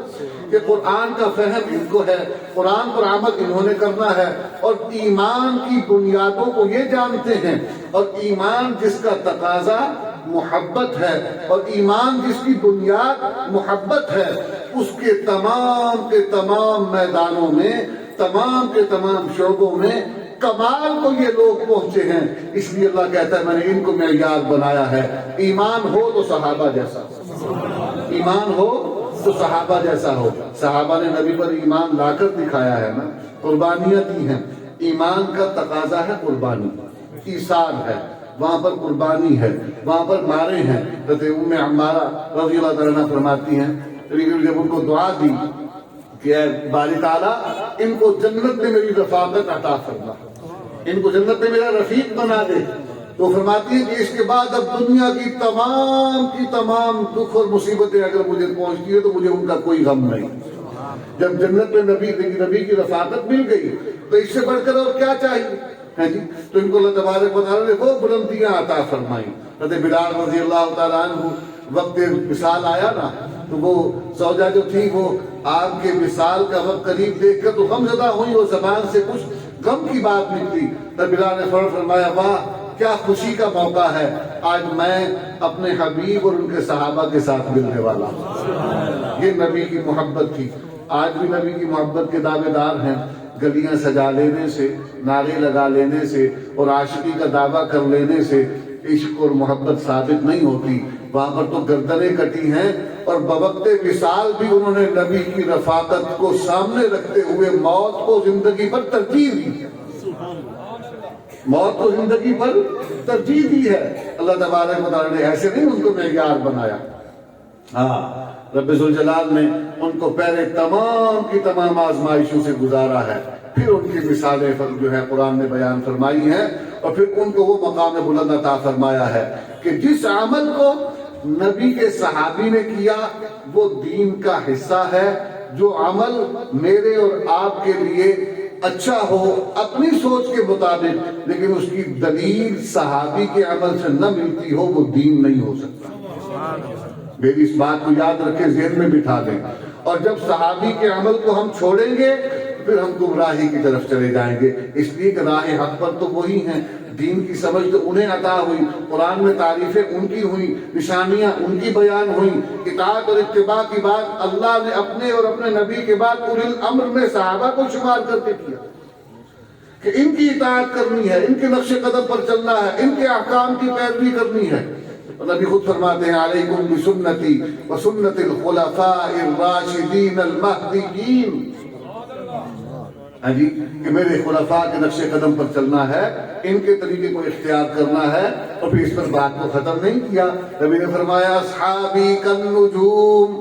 کہ قرآن کا فہم ان کو ہے، قرآن پر عمل انہوں نے کرنا ہے، اور ایمان کی بنیادوں کو یہ جانتے ہیں، اور ایمان جس کا تقاضا محبت ہے اور ایمان جس کی بنیاد محبت ہے، اس کے تمام میدانوں میں، تمام کے تمام شعبوں میں کمال کو یہ لوگ پہنچے ہیں۔ اس لیے اللہ کہتا ہے میں نے ان کو معیار بنایا ہے۔ ایمان ہو تو صحابہ جیسا ہو، ایمان ہو تو صحابہ جیسا ہو۔ صحابہ نے نبی پر ایمان لا کر دکھایا ہے نا، قربانیاں دی ہیں۔ ایمان کا تقاضا ہے قربانی، ایثار ہے، وہاں پر قربانی ہے، وہاں پر مارے ہیں۔ حضرت ام عمارہ رضی اللہ تعالیٰ عنہ فرماتی ہیں جب ان کو دعا دی کہ اے باری تعالیٰ ان کو جنت میں میری رفاقت عطا فرما، ان کو جنت میں میرا رفیق بنا دے، تو فرماتی ہے کہ اس کے بعد اب دنیا کی تمام دکھ اور مصیبتیں اگر مجھے پہنچتی ہے تو مجھے ان کا کوئی غم نہیں۔ جب جنت میں نبی کی رفاقت مل گئی تو اس سے بڑھ کر اور کیا چاہیے جی؟ تو ان کو اللہ تبارک و تعالیٰ نے وہ بلندیاں عطا فرمائی۔ حضرت بلال رضی اللہ تعالیٰ عنہ وقت وصال آیا نا، تو وہ زوجہ جو تھی وہ آپ کے وصال کا وقت قریب دیکھ کر تو غم زدہ ہوئی، وہ زبان سے کچھ غم کی بات نکلی۔ تو بلال نے فوراً فرمایا واہ کیا خوشی کا موقع ہے، آج میں اپنے حبیب اور ان کے صحابہ کے ساتھ ملنے والا ہوں۔ یہ نبی کی محبت تھی۔ آج بھی نبی کی محبت کے دعوے دار ہیں، گلیاں سجا لینے سے، نعرے لگا لینے سے اور عاشقی کا دعویٰ کر لینے سے عشق اور محبت ثابت نہیں ہوتی۔ وہاں پر تو گردنیں کٹی ہیں، اور بوقت وصال بھی انہوں نے نبی کی رفاقت کو سامنے رکھتے ہوئے موت کو زندگی پر ترجیح دی، موت کو زندگی پر ترجیح دی ہے۔ اللہ تبارک و تعالیٰ نے ایسے نہیں ان کو معیار بنایا، ہاں، رب ذوالجلال نے ان کو پہلے تمام کی تمام آزمائشوں سے گزارا ہے، پھر ان کی مثالیں جو ہے قرآن نے بیان فرمائی ہیں، اور پھر ان کو وہ مقام بلند عطا فرمایا ہے کہ جس عمل کو نبی کے صحابی نے کیا وہ دین کا حصہ ہے۔ جو عمل میرے اور آپ کے لیے اچھا ہو اپنی سوچ کے مطابق لیکن اس کی دلیل صحابی کے عمل سے نہ ملتی ہو وہ دین نہیں ہو سکتا۔ میری اس بات کو یاد رکھیں، ذہن میں بٹھا دیں، اور جب صحابی کے عمل کو ہم چھوڑیں گے پھر ہم گمراہی کی طرف چلے جائیں گے، اس لیے کہ راہ حق پر تو وہی ہیں، دین کی سمجھ تو انہیں عطا ہوئی، قرآن میں تعریفیں ان کی ہوئیں، نشانیاں ان کی بیان ہوئیں، اطاعت اور اتباع کی بات اللہ نے اپنے اور اپنے نبی کے بعد اولی الامر میں صحابہ کو شمار کر کے کیا کہ ان کی اطاعت کرنی ہے، ان کے نقش قدم پر چلنا ہے، ان کے احکام کی پیروی کرنی ہے۔ نبی خود فرماتے ہیں علیکم بسنتی وسنت الخلفاء الراشدین المہدیین، ہاں جی، کہ میرے خلفاء کے نقش قدم پر چلنا ہے، ان کے طریقے کو اختیار کرنا ہے، اور پھر اس پر بات کو ختم نہیں کیا۔ نبی نے فرمایا اصحابی کالنجوم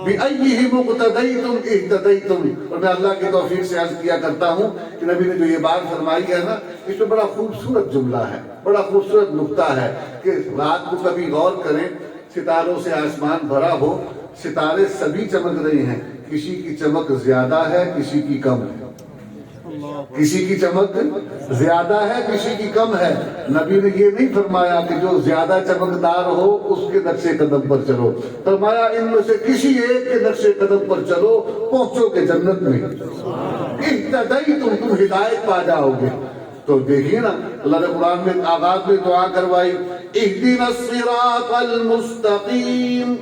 بِأَيِّهِمْ اقْتَدَيْتُمْ اهْتَدَيْتُمْ، اور میں اللہ کی توفیق سے عرض کیا کرتا ہوں کہ نبی نے جو یہ بات فرمائی ہے نا، اس میں بڑا خوبصورت جملہ ہے، بڑا خوبصورت نقطہ ہے کہ رات کو کبھی غور کریں، ستاروں سے آسمان بھرا ہو، ستارے سبھی چمک رہے ہیں، کسی کی چمک زیادہ ہے کسی کی کم ہے، کسی کی چمک زیادہ ہے کسی کی کم ہے۔ نبی نے یہ نہیں فرمایا کہ جو زیادہ چمکدار ہو اس کے نقش قدم پر چلو، فرمایا ان میں سے کسی ایک کے نقش قدم پر چلو، پہنچو گے جنت میں، اہتدیتم، تم ہدایت پا جاؤ گے۔ تو دیکھیے نا، اللہ نے قرآن میں آغاز میں دعا کروائی اہدنا الصراط المستقیم،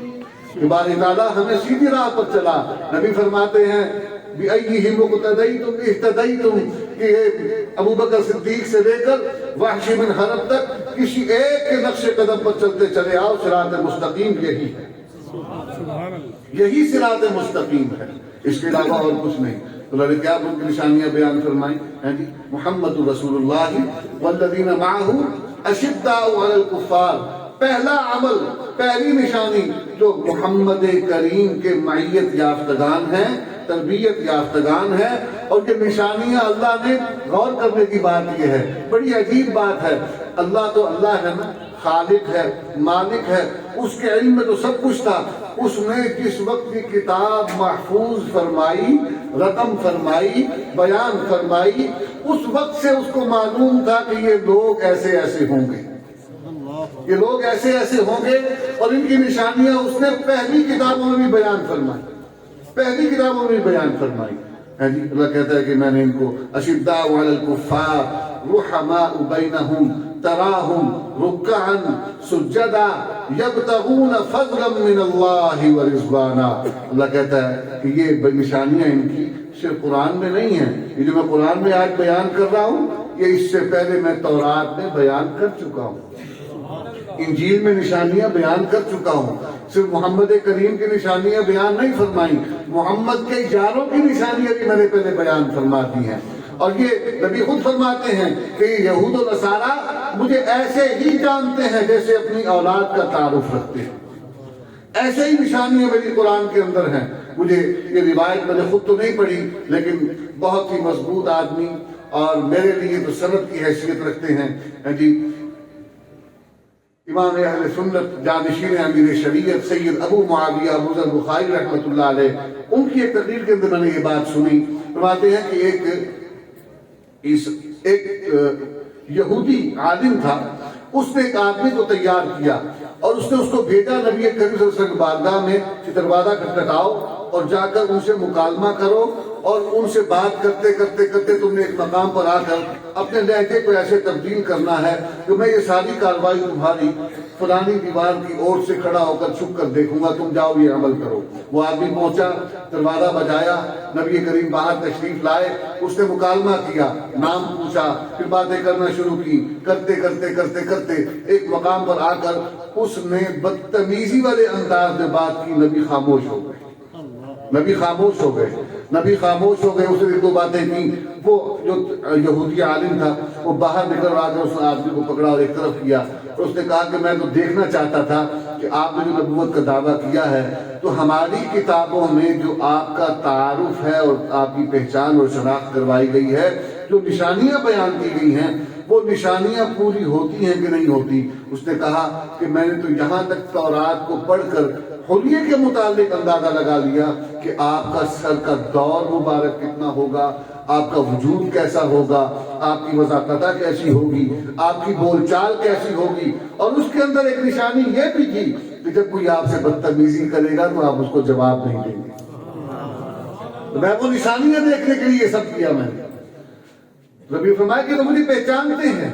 کہ باری تعالیٰ ہمیں سیدھی راہ پر چلا۔ نبی فرماتے ہیں بِأَيِّهِمْ اقْتَدَيْتُمْ اهْتَدَيْتُمْ، کہ ابو بکر صدیق سے لے کر وحش بن حرب تک کسی ایک کے نقش قدم پر چلتے چلے آؤ، صراط مستقیم یہی ہے، یہی صراط مستقیم ہے، اس کے علاوہ اور کچھ نہیں۔ تو اللہ نے کیا ان کی نشانیاں بیان فرمائیں ہیں جی، محمد رسول اللہ والذین معہ اشداء علی الکفار، پہلا عمل، پہلی نشانی جو محمد کریم کے معیت یافتگان ہیں، تربیت یافتگان ہیں، اور یہ نشانیاں اللہ نے غور کرنے کی بات یہ ہے، بڑی عجیب بات ہے، اللہ تو اللہ ہے نا، خالق ہے، مالک ہے، اس کے علم میں تو سب کچھ تھا، اس نے جس وقت کی کتاب محفوظ فرمائی، رقم فرمائی، بیان فرمائی، اس وقت سے اس کو معلوم تھا کہ یہ لوگ ایسے ایسے ہوں گے، یہ لوگ ایسے ایسے ہوں گے، اور ان کی نشانیاں اس نے پہلی کتابوں میں بھی بیان فرمائی، پہلی کتابوں میں بیان فرمائی ہے جی۔ اللہ کہتا ہے کہ میں نے ان کو اشداء علی الکفار رحماء بینہم تراہم رکعا سجدا یبتغون فضلا من اللہ ورضوانا، اللہ کہتا ہے کہ یہ نشانیاں ان کی صرف قرآن میں نہیں ہیں، یہ جو میں قرآن میں آج بیان کر رہا ہوں یہ اس سے پہلے میں تورات میں بیان کر چکا ہوں، انجیل میں نشانیاں بیان کر چکا ہوں، صرف محمد کریم کی نشانیاں بیان نہیں فرمائی، محمد کے یاروں کی نشانیاں بھی میں نے پہلے بیان فرما دی ہیں، اور یہ نبی خود فرماتے ہیں کہ یہود و نصارہ مجھے ایسے ہی جانتے ہیں جیسے اپنی اولاد کا تعارف رکھتے ہیں، ایسے ہی نشانیاں میری قرآن کے اندر ہیں۔ مجھے یہ روایت میں نے خود تو نہیں پڑھی لیکن بہت ہی مضبوط آدمی اور میرے لیے تو سند کی حیثیت رکھتے ہیں جی، امام اہل سنت جانشین امیر شریعت سید ابو معاویہ ابو ذر بخاری رحمۃ اللہ علیہ، ان کی ایک تقریر کے اندر میں نے یہ بات سنی، فرماتے ہیں کہ ایک یہودی عالم تھا، اس نے ایک آدمی کو تیار کیا اور اس نے اس کو بھیجا نبی کریم صلی اللہ علیہ وسلم بارگاہ میں کہ دروازہ کھٹکھٹاؤ اور جا کر ان سے مکالمہ کرو، اور ان سے بات کرتے کرتے کرتے تم نے ایک مقام پر آ کر اپنے لہجے کو ایسے تبدیل کرنا ہے کہ میں یہ ساری کارروائی تمہاری فلانی دیوار کی اور سے کھڑا ہو کر چھپ کر دیکھوں گا، تم جاؤ یہ عمل کرو۔ وہ آدمی پہنچا، دروازہ بجایا، نبی کریم باہر تشریف لائے، اس نے مکالمہ کیا، نام پوچھا، پھر باتیں کرنا شروع کی، کرتے کرتے کرتے کرتے ایک مقام پر آ کر اس نے بدتمیزی والے انداز میں بات کی، نبی خاموش ہو گئے، نبی خاموش ہو گئے۔ نبی خاموش ہو گئے، اس نے 2 باتیں کی. وہ جو یہودی عالم تھا وہ باہر نکل آ کر اس آدمی کو پکڑا اور ایک طرف کیا اور اس نے کہا کہ میں تو دیکھنا چاہتا تھا کہ آپ نے جو نبوت کا دعویٰ کیا ہے تو ہماری کتابوں میں جو آپ کا تعارف ہے اور آپ کی پہچان اور شناخت کروائی گئی ہے، جو نشانیاں بیان کی گئی ہیں، وہ نشانیاں پوری ہوتی ہیں کہ نہیں ہوتی؟ اس نے کہا کہ میں نے تو یہاں تک تورات کو پڑھ کر حلیے کے متعلق اندازہ لگا لیا کہ آپ کا سر کا دور مبارک کتنا ہوگا، آپ کا وجود کیسا ہوگا، آپ کی وضاحت کیسی ہوگی، آپ کی بول چال کیسی ہوگی. اور اس کے اندر ایک نشانی یہ بھی کی کہ جب کوئی آپ سے بدتمیزی کرے گا تو آپ اس کو جواب نہیں دیں گے. تو میں وہ نشانیاں دیکھنے کے لیے یہ سب کیا میں نے. نبی فرمایا کہ تو مجھے پہچانتے ہیں،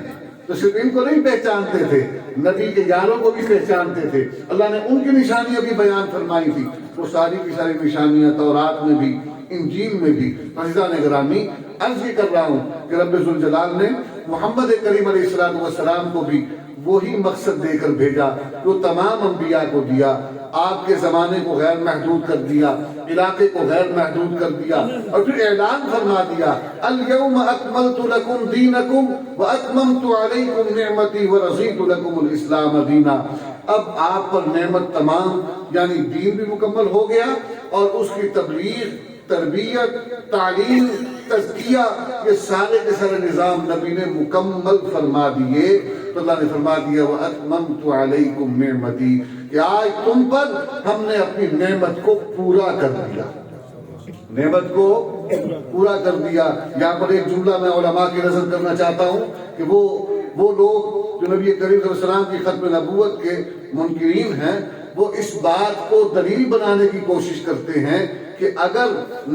تو صرف ان کو نہیں پہچانتے تھے، نبی کے یاروں کو بھی پہچانتے تھے. اللہ نے ان کی نشانیاں بھی بیان فرمائی تھی. وہ ساری کی ساری نشانیاں تورات میں بھی، انجیل میں بھی. عزیزان گرامی، عرض یہ کر رہا ہوں کہ رب ذوالجلال نے محمد کریم علیہ السلام کو بھی وہی مقصد دے کر بھیجا جو تمام انبیاء کو دیا. آپ کے زمانے کو غیر محدود کر دیا، علاقے کو غیر محدود کر دیا، اور پھر اعلان فرما دیا اليوم اکملت لکم دینکم واتممت علیکم نعمتی ورضیت لکم الاسلام دینا. اب آپ پر نعمت تمام، یعنی دین بھی مکمل ہو گیا اور اس کی تبلیغ، تربیت، تعلیم، تزکیہ، یہ سارے کے سارے نظام نبی نے مکمل فرما دیے. تو اللہ نے فرما دیا وَأَتْمَمْتُ عَلَيْكُمْ نِعْمَتِي، کہ آج تم پر ہم نے اپنی نعمت کو پورا کر دیا. نعمت کو پورا کر دیا. یہاں پر ایک جملہ میں علماء کی نظر کرنا چاہتا ہوں کہ وہ لوگ جو نبی کریم صلی اللہ علیہ وسلم کی ختم نبوت کے منکرین ہیں، وہ اس بات کو دلیل بنانے کی کوشش کرتے ہیں کہ اگر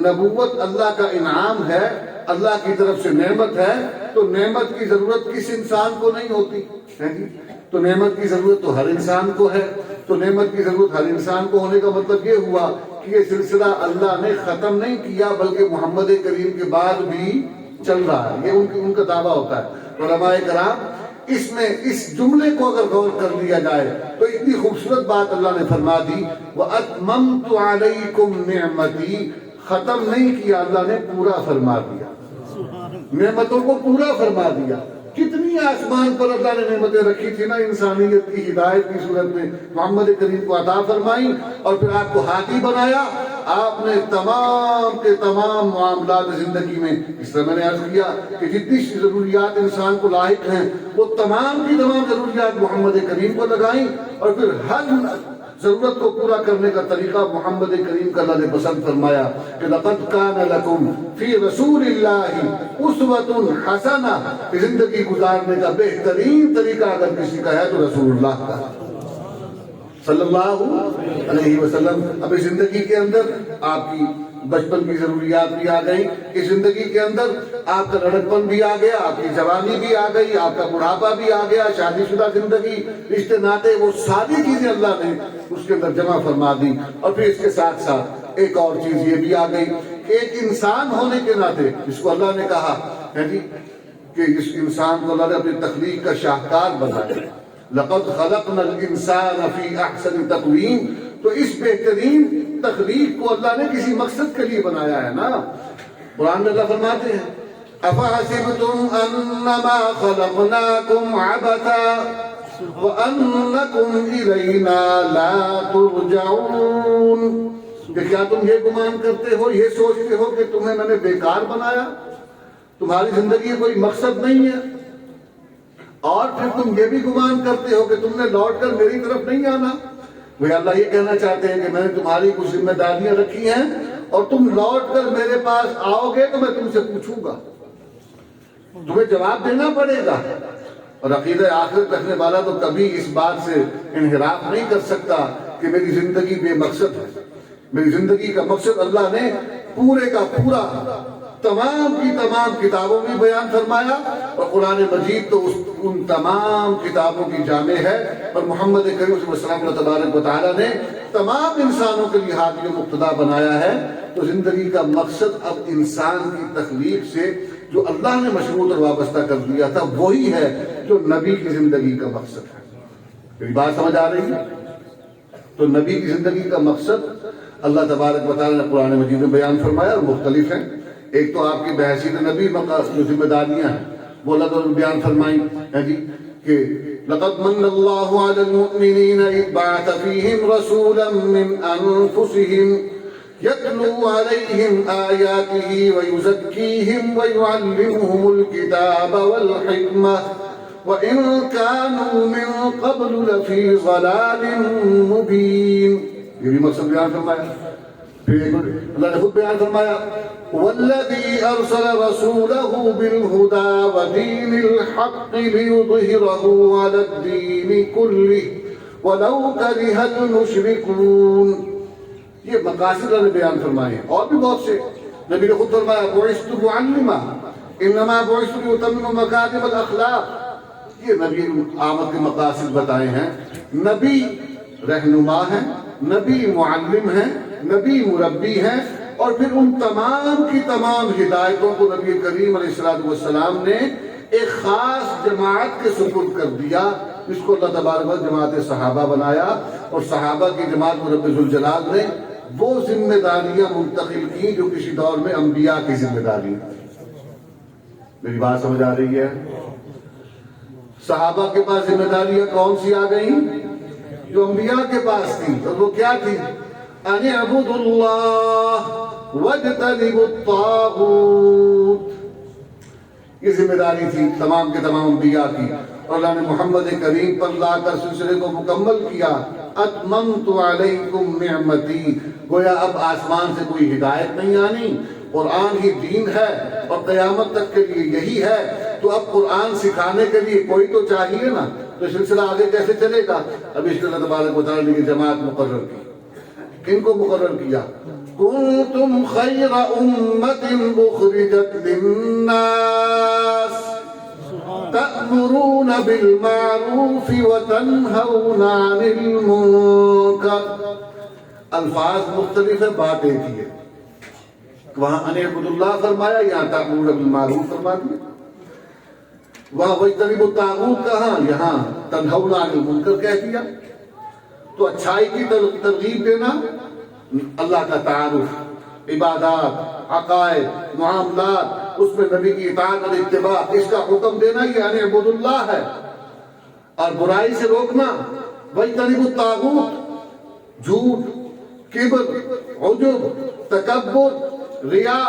نبوت اللہ کا انعام ہے، اللہ کی طرف سے نعمت ہے، تو نعمت کی ضرورت کس انسان کو نہیں ہوتی ہے جی؟ تو نعمت کی ضرورت تو ہر انسان کو ہے. تو نعمت کی ضرورت ہر انسان کو ہونے کا مطلب یہ ہوا کہ یہ سلسلہ اللہ نے ختم نہیں کیا بلکہ محمد کریم کے بعد بھی چل رہا ہے. یہ ان کا دعویٰ ہوتا ہے. علماء کرام اس میں اس جملے کو اگر غور کر لیا جائے تو اتنی خوبصورت بات اللہ نے فرما دی وَأَتْمَمْتُ عَلَيْكُمْ نِعْمَتِي. ختم نہیں کیا، اللہ نے پورا فرما دیا، نعمتوں کو پورا فرما دیا. کتنی آسمان پر اللہ نے نعمتیں رکھی تھی نا، انسانیت کی ہدایت کی صورت میں محمد کریم کو عطا فرمائی اور پھر آپ کو ہادی بنایا. آپ نے تمام کے تمام معاملات زندگی میں، اس طرح میں نے عرض کیا کہ جتنی ضروریات انسان کو لاحق ہیں وہ تمام کی تمام ضروریات محمد کریم کو لگائیں، اور پھر ہر ضرورت کو پورا کرنے کا طریقہ محمد کریم کا اللہ نے پسند فرمایا کہ لَقَدْ كَانَ لَكُمْ فِي رَسُولِ اللَّهِ أُسْوَةٌ حَسَنَةٌ، کہ زندگی گزارنے کا بہترین طریقہ اگر کسی کا ہے تو رسول اللہ کا صلی اللہ علیہ وسلم. اب اس زندگی کے اندر آپ کی بچپن کی ضروریات بھی آ گئی، اس زندگی کے اندر آپ کا لڑکپن بھی آ گیا، آپ کی جوانی بھی آ گئی، آپ کا بڑھاپا بھی آ گیا، شادی شدہ زندگی، رشتے ناطے، وہ ساری چیزیں اللہ نے اس کے اندر جمع فرما دی. اور پھر اس کے ساتھ ساتھ ایک اور چیز یہ بھی آ گئی کہ ایک انسان ہونے کے ناطے جس کو اللہ نے کہا ہے جی کہ اس انسان کو اللہ نے اپنی تخلیق کا شاہکار بنایا. لَقَدْ خَلَقْنَا الْإِنسَانَ فِي أَحْسَنِ تَقْوِيمٍ. تو اس بہترین تخلیق کو اللہ نے کسی مقصد کے لیے بنایا ہے نا. قرآن میں اللہ فرماتے ہیں أَفَحَسِبْتُمْ أَنَّمَا خَلَقْنَاكُمْ عَبَثًا وَأَنَّكُمْ إِلَيْنَا لَا تُرْجَعُونَ. کہ کیا تم یہ گمان کرتے ہو، یہ سوچتے ہو کہ تمہیں میں نے بیکار بنایا، تمہاری زندگی کوئی مقصد نہیں ہے، اور پھر تم یہ بھی گمان کرتے ہو کہ تم نے لوٹ کر میری طرف نہیں آنا. وہ اللہ یہ کہنا چاہتے ہیں کہ میں نے تمہاری کچھ ذمہ داریاں رکھی ہیں اور تم لوٹ کر میرے پاس آؤ گے تو میں تم سے پوچھوں گا، تمہیں جواب دینا پڑے گا. اور عقیدہ آخرت رکھنے والا تو کبھی اس بات سے انحراف نہیں کر سکتا کہ میری زندگی بے مقصد ہے. میری زندگی کا مقصد اللہ نے پورے کا پورا تمام کی تمام کتابوں میں بیان فرمایا، اور قرآن مجید تو ان تمام کتابوں کی جامع ہے. اور محمد کریم صلی اللہ علیہ وسلم تبارک و تعالیٰ نے تمام انسانوں کے لیے ہادی و مقتدی بنایا ہے. تو زندگی کا مقصد اب انسان کی تخلیق سے جو اللہ نے مشروط اور وابستہ کر دیا تھا وہی ہے جو نبی کی زندگی کا مقصد ہے. میری بات سمجھ آ رہی ہے؟ تو نبی کی زندگی کا مقصد اللہ تبارک و تعالیٰ نے قرآن مجید میں بیان فرمایا اور مختلف ہیں. ایک تو آپ کی بحیثیت نبی جو ذمہ داریاں ہیں وہ اللہ تعالیٰ نے بیان فرمائی ہے جی کہ لقد من اللہ علی المؤمنین اذ بعث فیہم رسولا من انفسہم يتلو عليهم آياته ويزكيهم ويعلمهم الكتاب والحكمة وإن كانوا من قبل لفي ضلال مبين. یہ بھی مقصد بیان فرمایا. پھر اللہ نے خود بیان فرمایا والذي أرسل رسوله بالهدى ودين الحق ليظهره على الدين كله ولو كره المشركون. یہ مقاصد اللہ نے بیان فرمائے ہیں اور بھی بہت سے. نبی نے خود فرمایا بعثت معلما انما بعثت لاتمم مکارم الاخلاق. یہ نبی آمد کے مقاصد بتائے ہیں. نبی رہنما ہیں, نبی معلم ہیں, نبی مربی ہیں, اور پھر ان تمام کی تمام ہدایتوں کو نبی کریم علیہ السلام نے ایک خاص جماعت کے سپرد کر دیا, جس کو اللہ تبارک و تعالیٰ جماعت صحابہ بنایا. اور صحابہ کی جماعت کو رب ذوالجلال نے وہ ذمہ داریاں منتقل کی جو کسی دور میں انبیاء کی ذمہ داری. میری بات سمجھ آ رہی ہے؟ صحابہ کے پاس ذمہ داریاں کون سی آ گئیں جو انبیاء کے پاس تھی, اور وہ کیا تھی؟ ان اعبدوا اللہ واجتنبوا الطاغوت. یہ ذمہ داری تھی تمام کے تمام انبیاء کی, اور اللہ نے محمد کریم پر لا کر سلسلے کو مکمل کیا. اتممت علیکم نعمتی. گویا اب آسمان سے کوئی ہدایت نہیں آنی, قرآن ہی دین ہے اور قیامت تک کے لیے یہی ہے. تو اب قرآن سکھانے کے لیے کوئی تو چاہیے نا, تو سلسلہ آگے کیسے چلے گا؟ اب اس کے اللہ تبارک و تعالیٰ نے جماعت مقرر کی. ان کو مقرر کیا کنتم خیر امت اخرجت للناس تأمرون بالمعروف وتنہون عن المنکر. الفاظ مختلف ہے, بات ایک ہی ہے. وہاں ان اعبدوا اللہ فرمایا, یہاں تأمرون بالمعروف فرما دیا. وہاں واجتنبوا الطاغوت کہاں, یہاں تنہون عن المنکر کہہ دیا. تو اچھائی کی ترغیب دینا, اللہ کا تعارف, عبادات, عقائد, معاملات, اس میں نبی کی اطاعت اور اتباع, اس کا حکم دینا یہ ان اعبدوا اللہ ہے. اور برائی سے روکنا واجتنبوا الطاغوت, جھوٹ, کبر, عجب, تکبر, ریا,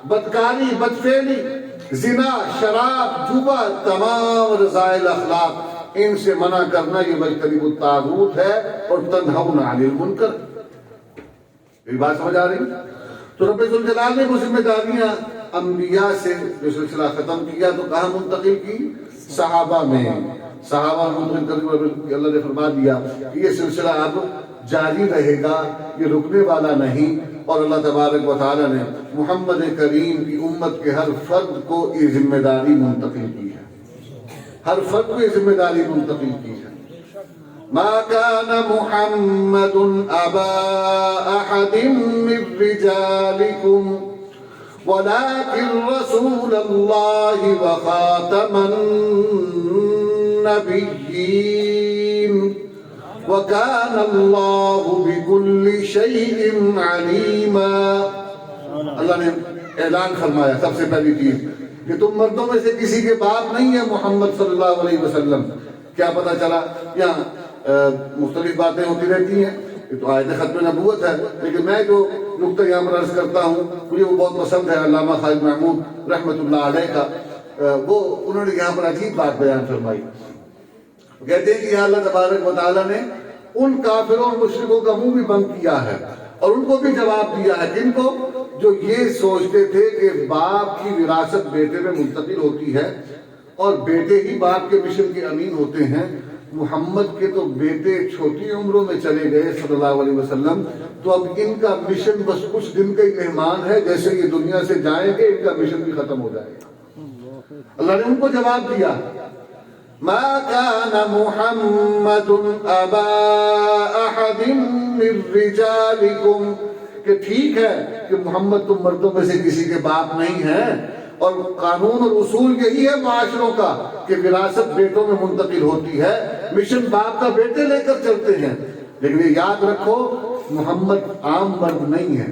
بدکاری, بدفعلی, زنا, شراب, جوا, تمام رذائل اخلاق, ان سے منع کرنا یہ واجتنبوا الطاغوت ہے, اور تنہون عن المنکر. یہ بات سمجھ آ رہی؟ تو رب ذوالجلال نے وہ ذمہ داریاں انبیاء سے جو سلسلہ ختم کیا تو کہاں منتقل کی؟ صحابہ میں. صحابہ منتقل کر اللہ نے فرما دیا کہ یہ سلسلہ اب جاری رہے گا, یہ رکنے والا نہیں. اور اللہ تبارک و تعالیٰ نے محمد کریم کی امت کے ہر فرد کو یہ ذمہ داری منتقل کی ہے. ہر فرد کو یہ ذمہ داری منتقل کی ہے. ما كان محمد أبا أحد من رجالكم ولكن رسول الله وخاتم النبيين وكان الله بكل شيء عليما. اللہ نے اعلان فرمایا سب سے پہلی چیز کہ تم مردوں میں سے کسی کے باپ نہیں ہے محمد صلی اللہ علیہ وسلم. کیا پتہ چلا؟ یہاں مختلف باتیں ہوتی رہتی ہیں, یہ تو آیت ختم نبوت ہے, لیکن میں جو نقطہ یہاں پر عرض کرتا ہوں مجھے وہ بہت پسند ہے علامہ خالد محمود رحمۃ اللہ علیہ کا. وہ انہوں نے یہاں پر عجیب بات بیان فرمائی. کہتے ہیں کہ اللہ تبارک و تعالیٰ نے ان کافروں اور مشرکوں کا منہ بھی بند کیا ہے, اور ان کو بھی جواب دیا ہے. جن کو جو یہ سوچتے تھے کہ باپ کی وراثت بیٹے میں منتقل ہوتی ہے اور بیٹے ہی باپ کے مشن کے امین ہوتے ہیں. محمد کے تو بیٹے چھوٹی عمروں میں چلے گئے صلی اللہ علیہ وسلم, تو اب ان کا مشن بس کچھ دن کا ہی مہمان ہے. جیسے یہ دنیا سے جائیں گے ان کا مشن بھی ختم ہو جائے گا. اللہ نے ان کو جواب دیا ما كان محمد ابا احد من رجالكم, کہ ٹھیک ہے کہ محمد تم مردوں میں سے کسی کے باپ نہیں ہیں, اور قانون اور اصول یہی ہے معاشروں کا کہ وراثت بیٹوں میں منتقل ہوتی ہے, مشن باپ کا بیٹے لے کر چلتے ہیں. لیکن یہ یاد رکھو محمد عام مرد نہیں ہے،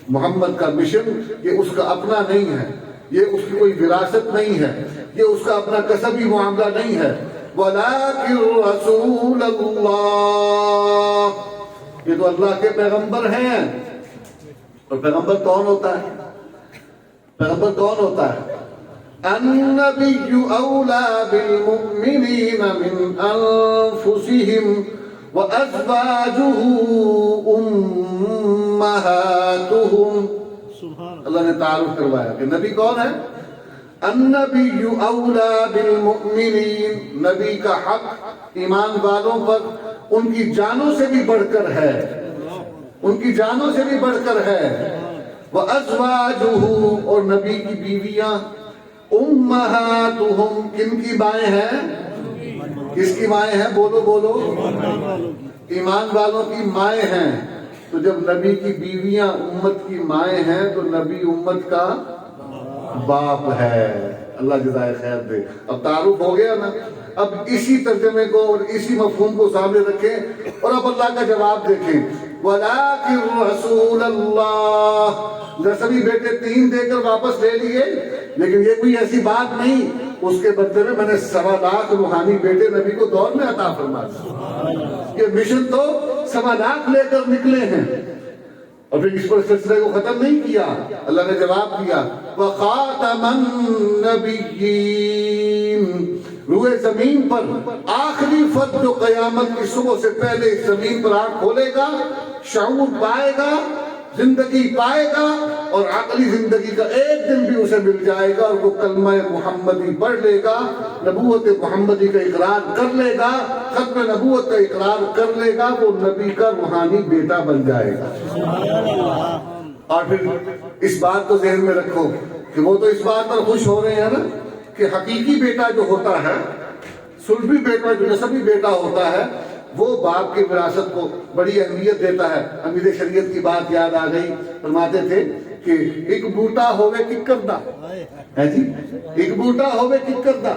محمد کا مشن یہ اس کا اپنا نہیں ہے، یہ اس کی کوئی وراثت نہیں ہے، یہ اس کا اپنا کسبی معاملہ نہیں ہے۔ وَلَٰكِن رَسُولَ اللَّهِ، یہ تو اللہ کے پیغمبر ہیں۔ اور پیغمبر کون ہوتا ہے؟ پیغمبر کون ہوتا ہے؟ النبی اولا بالمؤمنین من انفسهم وازواجه امہاتهم۔ اللہ نے تعارف کروایا کہ نبی کون ہے؟ النبی اولا بالمؤمنین، نبی کا حق ایمان والوں پر ان کی جانوں سے بھی بڑھ کر ہے، ان کی جانوں سے بھی بڑھ کر ہے۔ وَأَزْوَاجُهُ، اور نبی کی بیویاں، أُمَّهَاتُهُمْ، کن کی مائیں ہیں؟ کس کی مائیں ہیں؟ بولو بولو، ایمان والوں کی مائیں ہیں۔ تو جب نبی کی بیویاں امت کی مائیں ہیں تو نبی امت کا باپ ہے۔ اللہ جزائے خیر دے۔ اب تعارف ہو گیا نا؟ اب اسی ترجمے کو اور اسی مفہوم کو سامنے رکھیں اور اب اللہ کا جواب دیکھیں۔ وَلَٰكِن رَسُولَ اللَّهِ، نسبی بیٹے 3 دے کر واپس لے لیے، لیکن یہ کوئی ایسی بات نہیں، اس کے بدلے میں نے 1.25 لاکھ روحانی بیٹے نبی کو دور میں عطا فرما دیا۔ یہ مشن تو 1.25 لاکھ لے کر نکلے ہیں، اور پھر اس پر سلسلے کو ختم نہیں کیا۔ اللہ نے جواب دیا وَخَاتَمَ النَّبِيِّينَ، روئے زمین پر آخری فرد جو قیامت کی صبح سے پہلے اس زمین پر آنکھ کھولے گا، شعور پائے گا، زندگی پائے گا، اور عقلی زندگی کا ایک دن بھی اسے مل جائے گا، اور وہ کلمہ محمدی پڑھ لے گا، نبوت محمدی کا اقرار کر لے گا، ختم نبوت کا اقرار کر لے گا، وہ نبی کا روحانی بیٹا بن جائے گا۔ اور پھر اس بات کو ذہن میں رکھو کہ وہ تو اس بات پر خوش ہو رہے ہیں نا کہ حقیقی بیٹا جو ہوتا ہے، سلبی بیٹا جو نسبی بیٹا ہوتا ہے، وہ باپ کی وراثت کو بڑی اہمیت دیتا ہے۔ امیر شریعت کی بات یاد آ گئی، فرماتے تھے کہ ایک بوٹا ہوئے ککر دا ہے جی، ایک بوٹا ہوئے ککر دا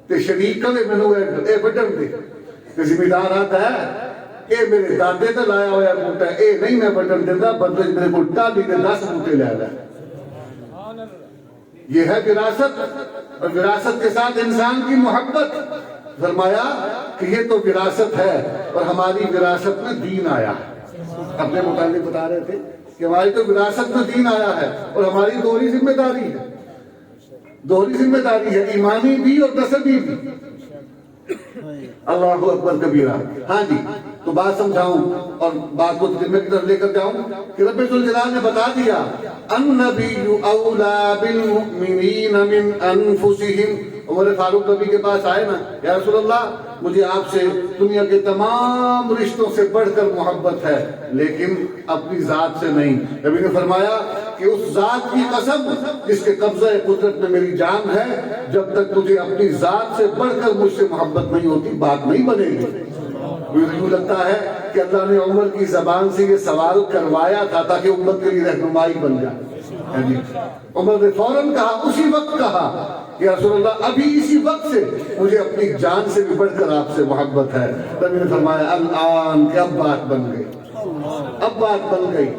تے شریک کلے منو اے بٹن دے، تے ذمہ دار آتا ہے اے میرے دادے تے لایا ہوا بوٹا ہے، اے نہیں میں بٹن دیتا، بدلے میرے کو ٹالی دے 10 بوٹے لے آیا۔ یہ ہے وراثت، اور وراثت کے ساتھ انسان کی محبت۔ فرمایا کہ یہ تو وراثت ہے، اور ہماری وراثت میں دین آیا ہے۔ اپنے متعلق بتا رہے تھے کہ ہماری تو وراثت میں دین آیا ہے، اور ہماری دوہری ذمہ داری ہے، دوہری ذمہ داری ہے، ایمانی بھی اور نسبی بھی۔ اللہ اکبر کبیرہ۔ ہاں جی، تو بات سمجھاؤں اور بات کو تجربے کی طرف لے کر جاؤں کہ رب ذوالجلال نے بتا دیا النبی اولا بالمؤمنین من انفسہم۔ عمر فاروق نبی کے پاس آئے نا، یا رسول اللہ مجھے آپ سے دنیا کے تمام رشتوں سے بڑھ کر محبت ہے، لیکن اپنی ذات سے نہیں۔ نبی نے فرمایا کہ اس ذات کی قسم جس کے قبضہ قدرت میں میری جان ہے، جب تک تجھے اپنی ذات سے بڑھ کر مجھ سے محبت نہیں ہوتی بات نہیں بنے گی۔ یوں لگتا ہے کہ اللہ نے عمر کی زبان سے یہ سوال کروایا تھا تاکہ امت کے لیے رہنمائی بن جائے۔ عمر نے فوراً کہا، اسی وقت کہا یا رسول اللہ ابھی اسی وقت سے مجھے اپنی جان سے بھی بڑھ کر آپ سے محبت ہے۔ نبی نے فرمایا الآن، کہ اب بات بن گئی، اب بات بن گئی۔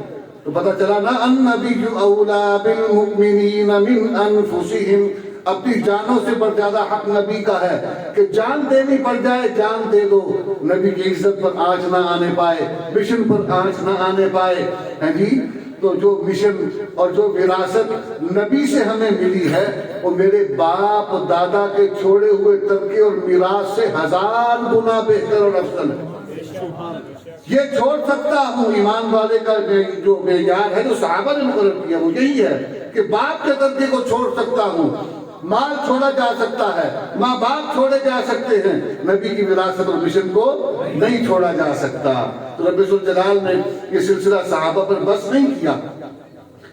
تو پتہ چلا نا النبی اولا بالمؤمنین من انفسہم، اپنی جانوں سے بڑھ زیادہ حق نبی کا ہے کہ جان دینی پڑ جائے جان دے دو، نبی کی عزت پر آنچ نہ آنے پائے، مشن پر آنچ نہ آنے پائے۔ ہیں جی، تو جو مشن اور جو وراثت نبی سے ہمیں ملی ہے وہ میرے باپ دادا کے چھوڑے ہوئے ترکے اور میراث سے 1000 گنا بہتر اور افضل ہے۔ یہ چھوڑ سکتا ہوں، ایمان والے کا جو معیار ہے جو صحابہ نے مقرر کیا وہ یہی ہے کہ باپ کے ترکے کو چھوڑ سکتا ہوں، مال چھوڑا جا سکتا ہے، ماں باپ چھوڑے جا سکتے ہیں، نبی کی وراثت اور مشن کو نہیں چھوڑا جا سکتا۔ تو رب ذوالجلال نے یہ سلسلہ صحابہ پر بس نہیں کیا،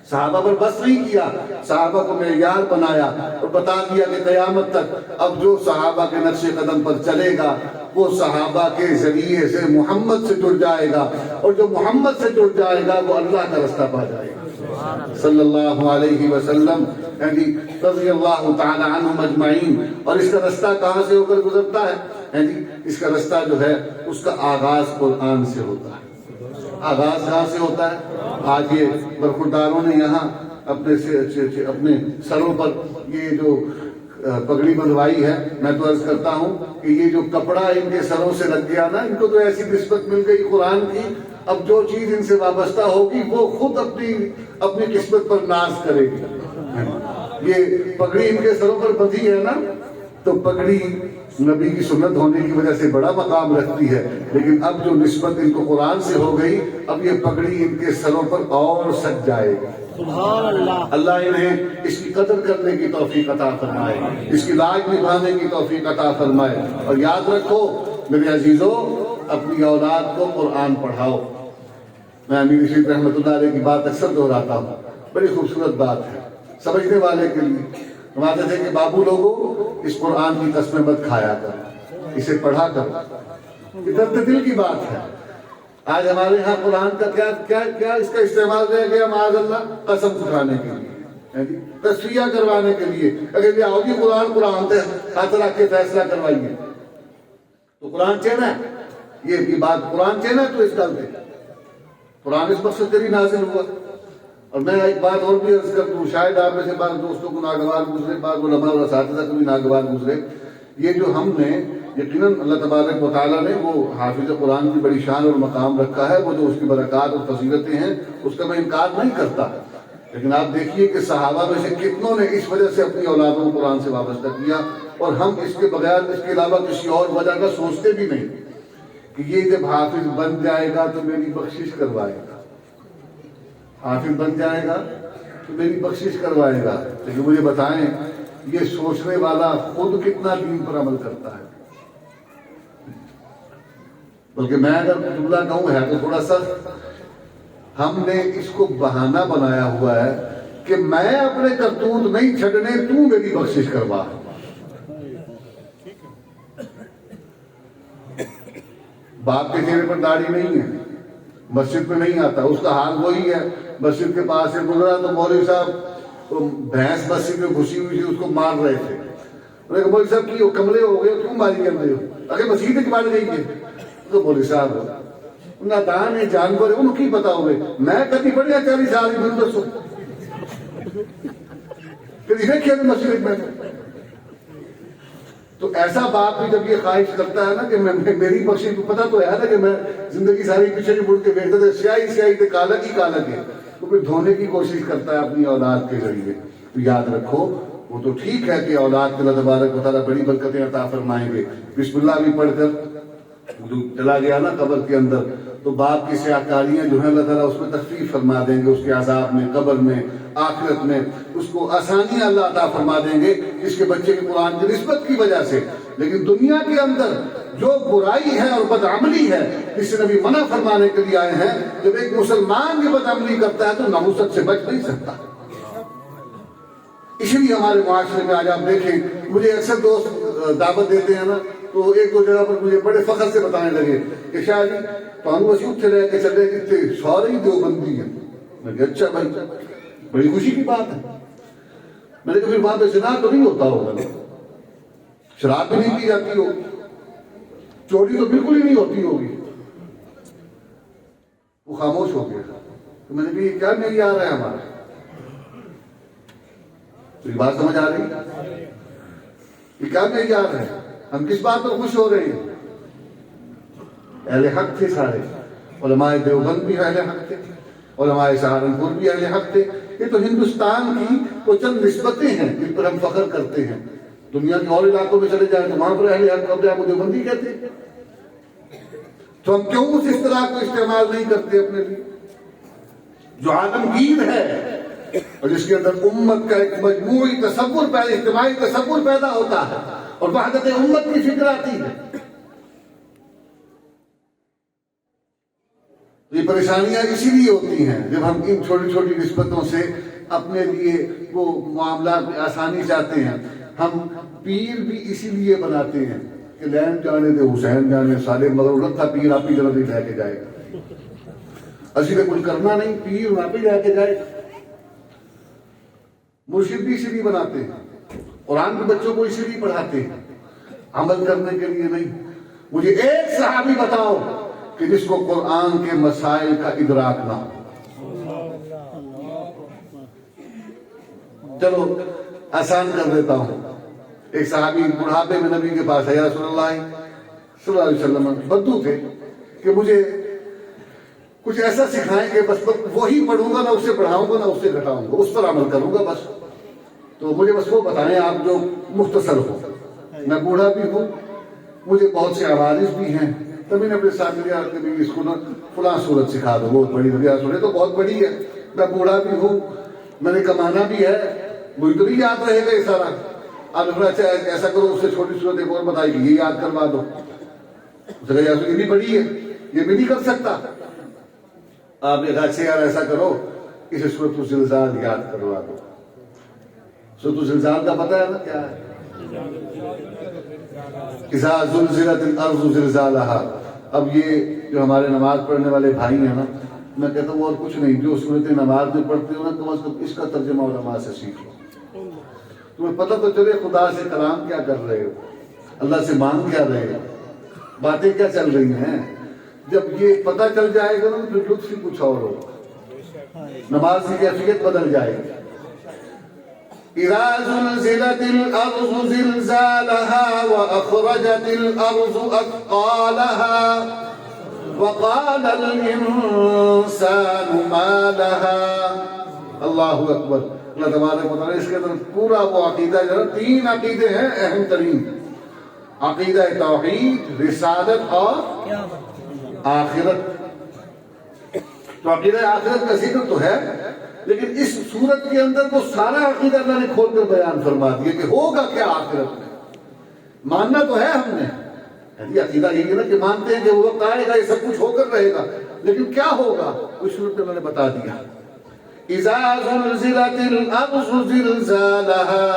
صحابہ پر بس نہیں کیا، صحابہ کو معیار بنایا اور بتا دیا کہ قیامت تک اب جو صحابہ کے نقش قدم پر چلے گا وہ صحابہ کے ذریعے سے محمد سے جڑ جائے گا، اور جو محمد سے جڑ جائے گا وہ اللہ کا رستہ پا جائے گا۔ صلی اللہ علیہ وسلم رضی اللہ تعالی عنہم اجمعین. اور اس کا رستہ کہاں سے ہو کر گزرتا ہے؟ اس کا رستہ جو ہے اس کا آغاز قرآن سے ہوتا ہے. آغاز کہاں سے ہوتا ہے؟ آج یہ برخورداروں نے یہاں اپنے سروں پر یہ جو پگڑی بندھوائی ہے، میں تو عرض کرتا ہوں کہ یہ جو کپڑا ان کے سروں سے لگ گیا نا، ان کو تو ایسی نسبت مل گئی قرآن کی، اب جو چیز ان سے وابستہ ہوگی وہ خود اپنی قسمت پر ناز کرے گی. یہ پگڑی ان کے سروں پر بندھی ہے نا، تو پگڑی نبی کی سنت ہونے کی وجہ سے بڑا مقام رکھتی ہے، لیکن اب جو نسبت ان کو قرآن سے ہو گئی، اب یہ پگڑی ان کے سروں پر اور سج جائے گی. اللہ انہیں اس کی قدر کرنے کی توفیق عطا فرمائے، اس کی لاج نبھانے کی توفیق عطا فرمائے. اور یاد رکھو میرے عزیزوں، اپنی اولاد کو قرآن پڑھاؤ. میں امیر رشید رحمۃ اللہ علیہ کی بات اکثر دہراتا ہوں، بڑی خوبصورت بات ہے سمجھنے والے کے لیے. فرماتے تھے کہ بابو لوگوں، اس قرآن کی قسمیں مت کھایا کر، اسے پڑھا کر. یہ درد دل کی بات ہے. آج ہمارے ہاں قرآن کا کیا اس کا استعمال رہ گیا معاذ اللہ، قسم کھانے کے لیے، تصفیہ کروانے کے لیے. اگر یہ آؤ گی قرآن سے ہاتھ رکھ کے فیصلہ کروائیے تو قرآن چینا ہے. یہ بات قرآن چینا ہے تو اس گل پہ قرآن اس مقصد کے لیے نازل ہوا. اور میں ایک بات اور بھی عرض کر دوں، شاید آپ میں سے بعض دوستوں کو ناگوار گزرے، بعض علماء اور اساتذہ کو بھی ناگوار گزرے. یہ جو ہم نے یقیناً اللہ تبارک و تعالیٰ نے وہ حافظ قرآن کی بڑی شان اور مقام رکھا ہے، وہ جو اس کی برکات اور فضیلتیں ہیں اس کا میں انکار نہیں کرتا. لیکن آپ دیکھیے کہ صحابہ میں سے کتنوں نے اس وجہ سے اپنی اولادوں کو قرآن سے وابستہ کیا، اور ہم اس کے بغیر اس کے علاوہ کسی اور وجہ کا سوچتے بھی نہیں کہ یہ جب حافظ بن جائے گا تو میری بخشش کروائے گا، حافظ بن جائے گا تو میری بخشش کروائے گا. لیکن مجھے بتائیں یہ سوچنے والا خود کتنا دین پر عمل کرتا ہے. بلکہ میں اگر جملہ کہوں ہے تو تھوڑا سخت، ہم نے اس کو بہانہ بنایا ہوا ہے کہ میں اپنے کرتوت نہیں چھڑنے، تو میری بخشش کروا. باپ کے چہرے پر داڑھی نہیں ہے، مسجد میں نہیں آتا، اس کا حال وہی ہے. مسجد کے پاس سے گزرا تو مولوی صاحب بھینس مسجد میں گھسی ہوئی تھی، اس کو مار رہے تھے. انہوں نے کہا مولوی صاحب کی کملے ہو گئے، کیوں ماری کر رہے ہو؟ اگر مسجد کے بارے گئی ہے تو مولوی صاحب نادان ہے، جانور ہے، انہوں کی پتا ہوئے. میں کبھی پڑھیا 40 سال کی بندر سو کبھی دیکھے مسجد میں. تو ایسا باپ بھی جب یہ خواہش کرتا ہے نا کہ میری بخشش کو پتا تو ہے نا کہ میں زندگی ساری پیچھے نہیں مڑ کے دیکھتا تھا، سیاہی تھے کالک ہی کالک ہے، تو پھر دھونے کی کوشش کرتا ہے اپنی اولاد کے ذریعے. تو یاد رکھو وہ تو ٹھیک ہے کہ اولاد کے اللہ تبارک و تعالیٰ بڑی برکتیں عطا فرمائیں گے. بسم اللہ بھی پڑھ کر چلا گیا نا قبر کے اندر تو باپ کی سیاہکاریاں جو ہیں اللہ تعالیٰ اس میں تخفیف فرما دیں گے، اس کے عذاب میں، قبر میں، آخرت میں اس کو آسانیاں اللہ عطا فرما دیں گے اس کے بچے کے قرآن کی نسبت کی وجہ سے. لیکن دنیا کے اندر جو برائی ہے اور بدعملی ہے اس سے نبی منع فرمانے کے لیے آئے ہیں. جب ایک مسلمان یہ بدعملی کرتا ہے تو نحوست سے بچ نہیں سکتا. اسی لیے ہمارے معاشرے میں آج آپ دیکھیں، مجھے اکثر دوست دعوت دیتے ہیں نا تو ایک دو جگہ پر مجھے بڑے فخر سے بتانے لگے کہ شاہ جی تو ہم وسیع چلے کے چلے کہ سارے ہی دیوبندی ہیں. میں نے کہا اچھا بھائی، بڑی خوشی کی بات ہے. میں نے کہا پھر وہاں پہ زنا تو نہیں ہوتا ہوگا نا، شراب بھی نہیں پی جاتی ہوگی، چوری تو بالکل ہی نہیں ہوتی ہوگی. وہ خاموش ہو گیا. تو میں نے کہا یہ کیا نہیں آ رہا ہے ہمارا؟ تو یہ بات سمجھ آ رہی؟ یہ کیا نہیں آ رہا ہے؟ ہم کس بات پر خوش ہو رہے ہیں؟ اہل حق تھے سارے، علماء دیوبند بھی اہل حق تھے، علماء سہارنپور بھی اہل حق تھے. یہ تو ہندوستان کی وہ چند نسبتیں ہیں جن پر ہم فخر کرتے ہیں. دنیا کے اور علاقوں میں چلے جائیں تو وہاں پر اہل حق قبضہ کو دیوبندی کہتے ہیں. تو ہم کیوں اس اصطلاح کو استعمال نہیں کرتے اپنے لیے جو عالمگیر ہے اور جس کے اندر امت کا ایک مجموعی تصور پیدا، اجتماعی تصور پیدا ہوتا ہے اور وحدت امت کی فکر آتی ہے. یہ پریشانیاں اسی لیے ہوتی ہیں جب ہم ان چھوٹی چھوٹی نسبتوں سے اپنے لیے وہ معاملات میں آسانی چاہتے ہیں. ہم پیر بھی اسی لیے بناتے ہیں کہ لین جانے دے حسین جانے سارے، مگر رکھا پیر آپ کی جلدی لے کے جائے گا. اسی نے کچھ کرنا نہیں، پیر وہاں پہ لے کے جائے. مرشد بھی اسی لیے بناتے ہیں، قرآن کے بچوں کو اسی لیے پڑھاتے ہیں، عمل کرنے کے لیے نہیں۔ مجھے ایک صحابی بتاؤ کہ جس کو قرآن کے مسائل کا ادراک نہ ہو۔ چلو آسان کر دیتا ہوں۔ ایک صحابی بڑھاپے میں نبی کے پاس ہے، یا رسول اللہ صلی اللہ علیہ وسلم، بدو تھے کہ مجھے کچھ ایسا سکھائیں کہ بس وہی پڑھوں گا، نہ اسے پڑھاؤں گا نہ اسے گھٹاؤں گا، اس پر عمل کروں گا بس، تو مجھے بس وہ بتائیں آپ جو مختصر ہو۔ میں بوڑھا بھی ہوں، مجھے بہت سے عوارض بھی ہیں، تب میں نے اپنے ساتھ لیا کہ اس کو نا فلاں صورت سکھا دو، بہت بڑی صورت تو بہت بڑی ہے، میں بوڑھا بھی ہوں، میں نے کمانا بھی ہے، مجھے تو نہیں یاد رہے گا یہ سارا۔ آپ اچھا ایسا کرو، اس سے چھوٹی صورت ایک اور بتائی گی، یہ یاد کروا دو۔ اس نے کہا یہ بھی بڑی ہے، یہ بھی نہیں کر سکتا۔ آپ نے کہا اچھا یار ایسا کرو، اسے سورۃ الزلزال یاد کروا دو۔ سورۃ الزلزال کا پتہ ہے نا کیا ہے؟ اذا زلزلت الارض زلزالها۔ اب یہ جو ہمارے نماز پڑھنے والے بھائی ہیں نا، میں کہتا ہوں اور کچھ نہیں، جو صورتیں نماز میں پڑھتے ہو نا، کم از کم اس کا ترجمہ علماء سے سیکھ لو، تمہیں پتہ تو چلے خدا سے کلام کیا کر رہے ہو، اللہ سے مانگ کیا رہے ہو، باتیں کیا چل رہی ہیں۔ جب یہ پتہ چل جائے گا نا تو لطف ہی کچھ اور ہوگا، نماز کی کیفیت بدل جائے گی۔ اذا زلزلت الارض زلزالها واخرجت الارض اثقالها وقال الانسان ما لها۔ اللہ اکبر۔ اللہ تبارک و تعالیٰ اس کے اندر پورا وہ عقیدہ جو ہے، تین عقیدے ہیں اہم ترین، عقیدہ توحید، رسالت اور آخرت۔ تو عقیدہ آخرت کا ذکر تو ہے، لیکن اس صورت کے اندر وہ سارا عقیدہ اللہ نے کھول کر بیان فرما دیا کہ ہوگا کیا آخرت میں۔ ماننا تو ہے ہم نے، عقیدہ یہی ہے نا کہ مانتے ہیں کہ وہ وقت آئے گا، یہ سب کچھ ہو کر رہے گا، لیکن کیا ہوگا اس صورت میں اللہ نے بتا دیا۔ اذا زلزلت الارض زلزالها،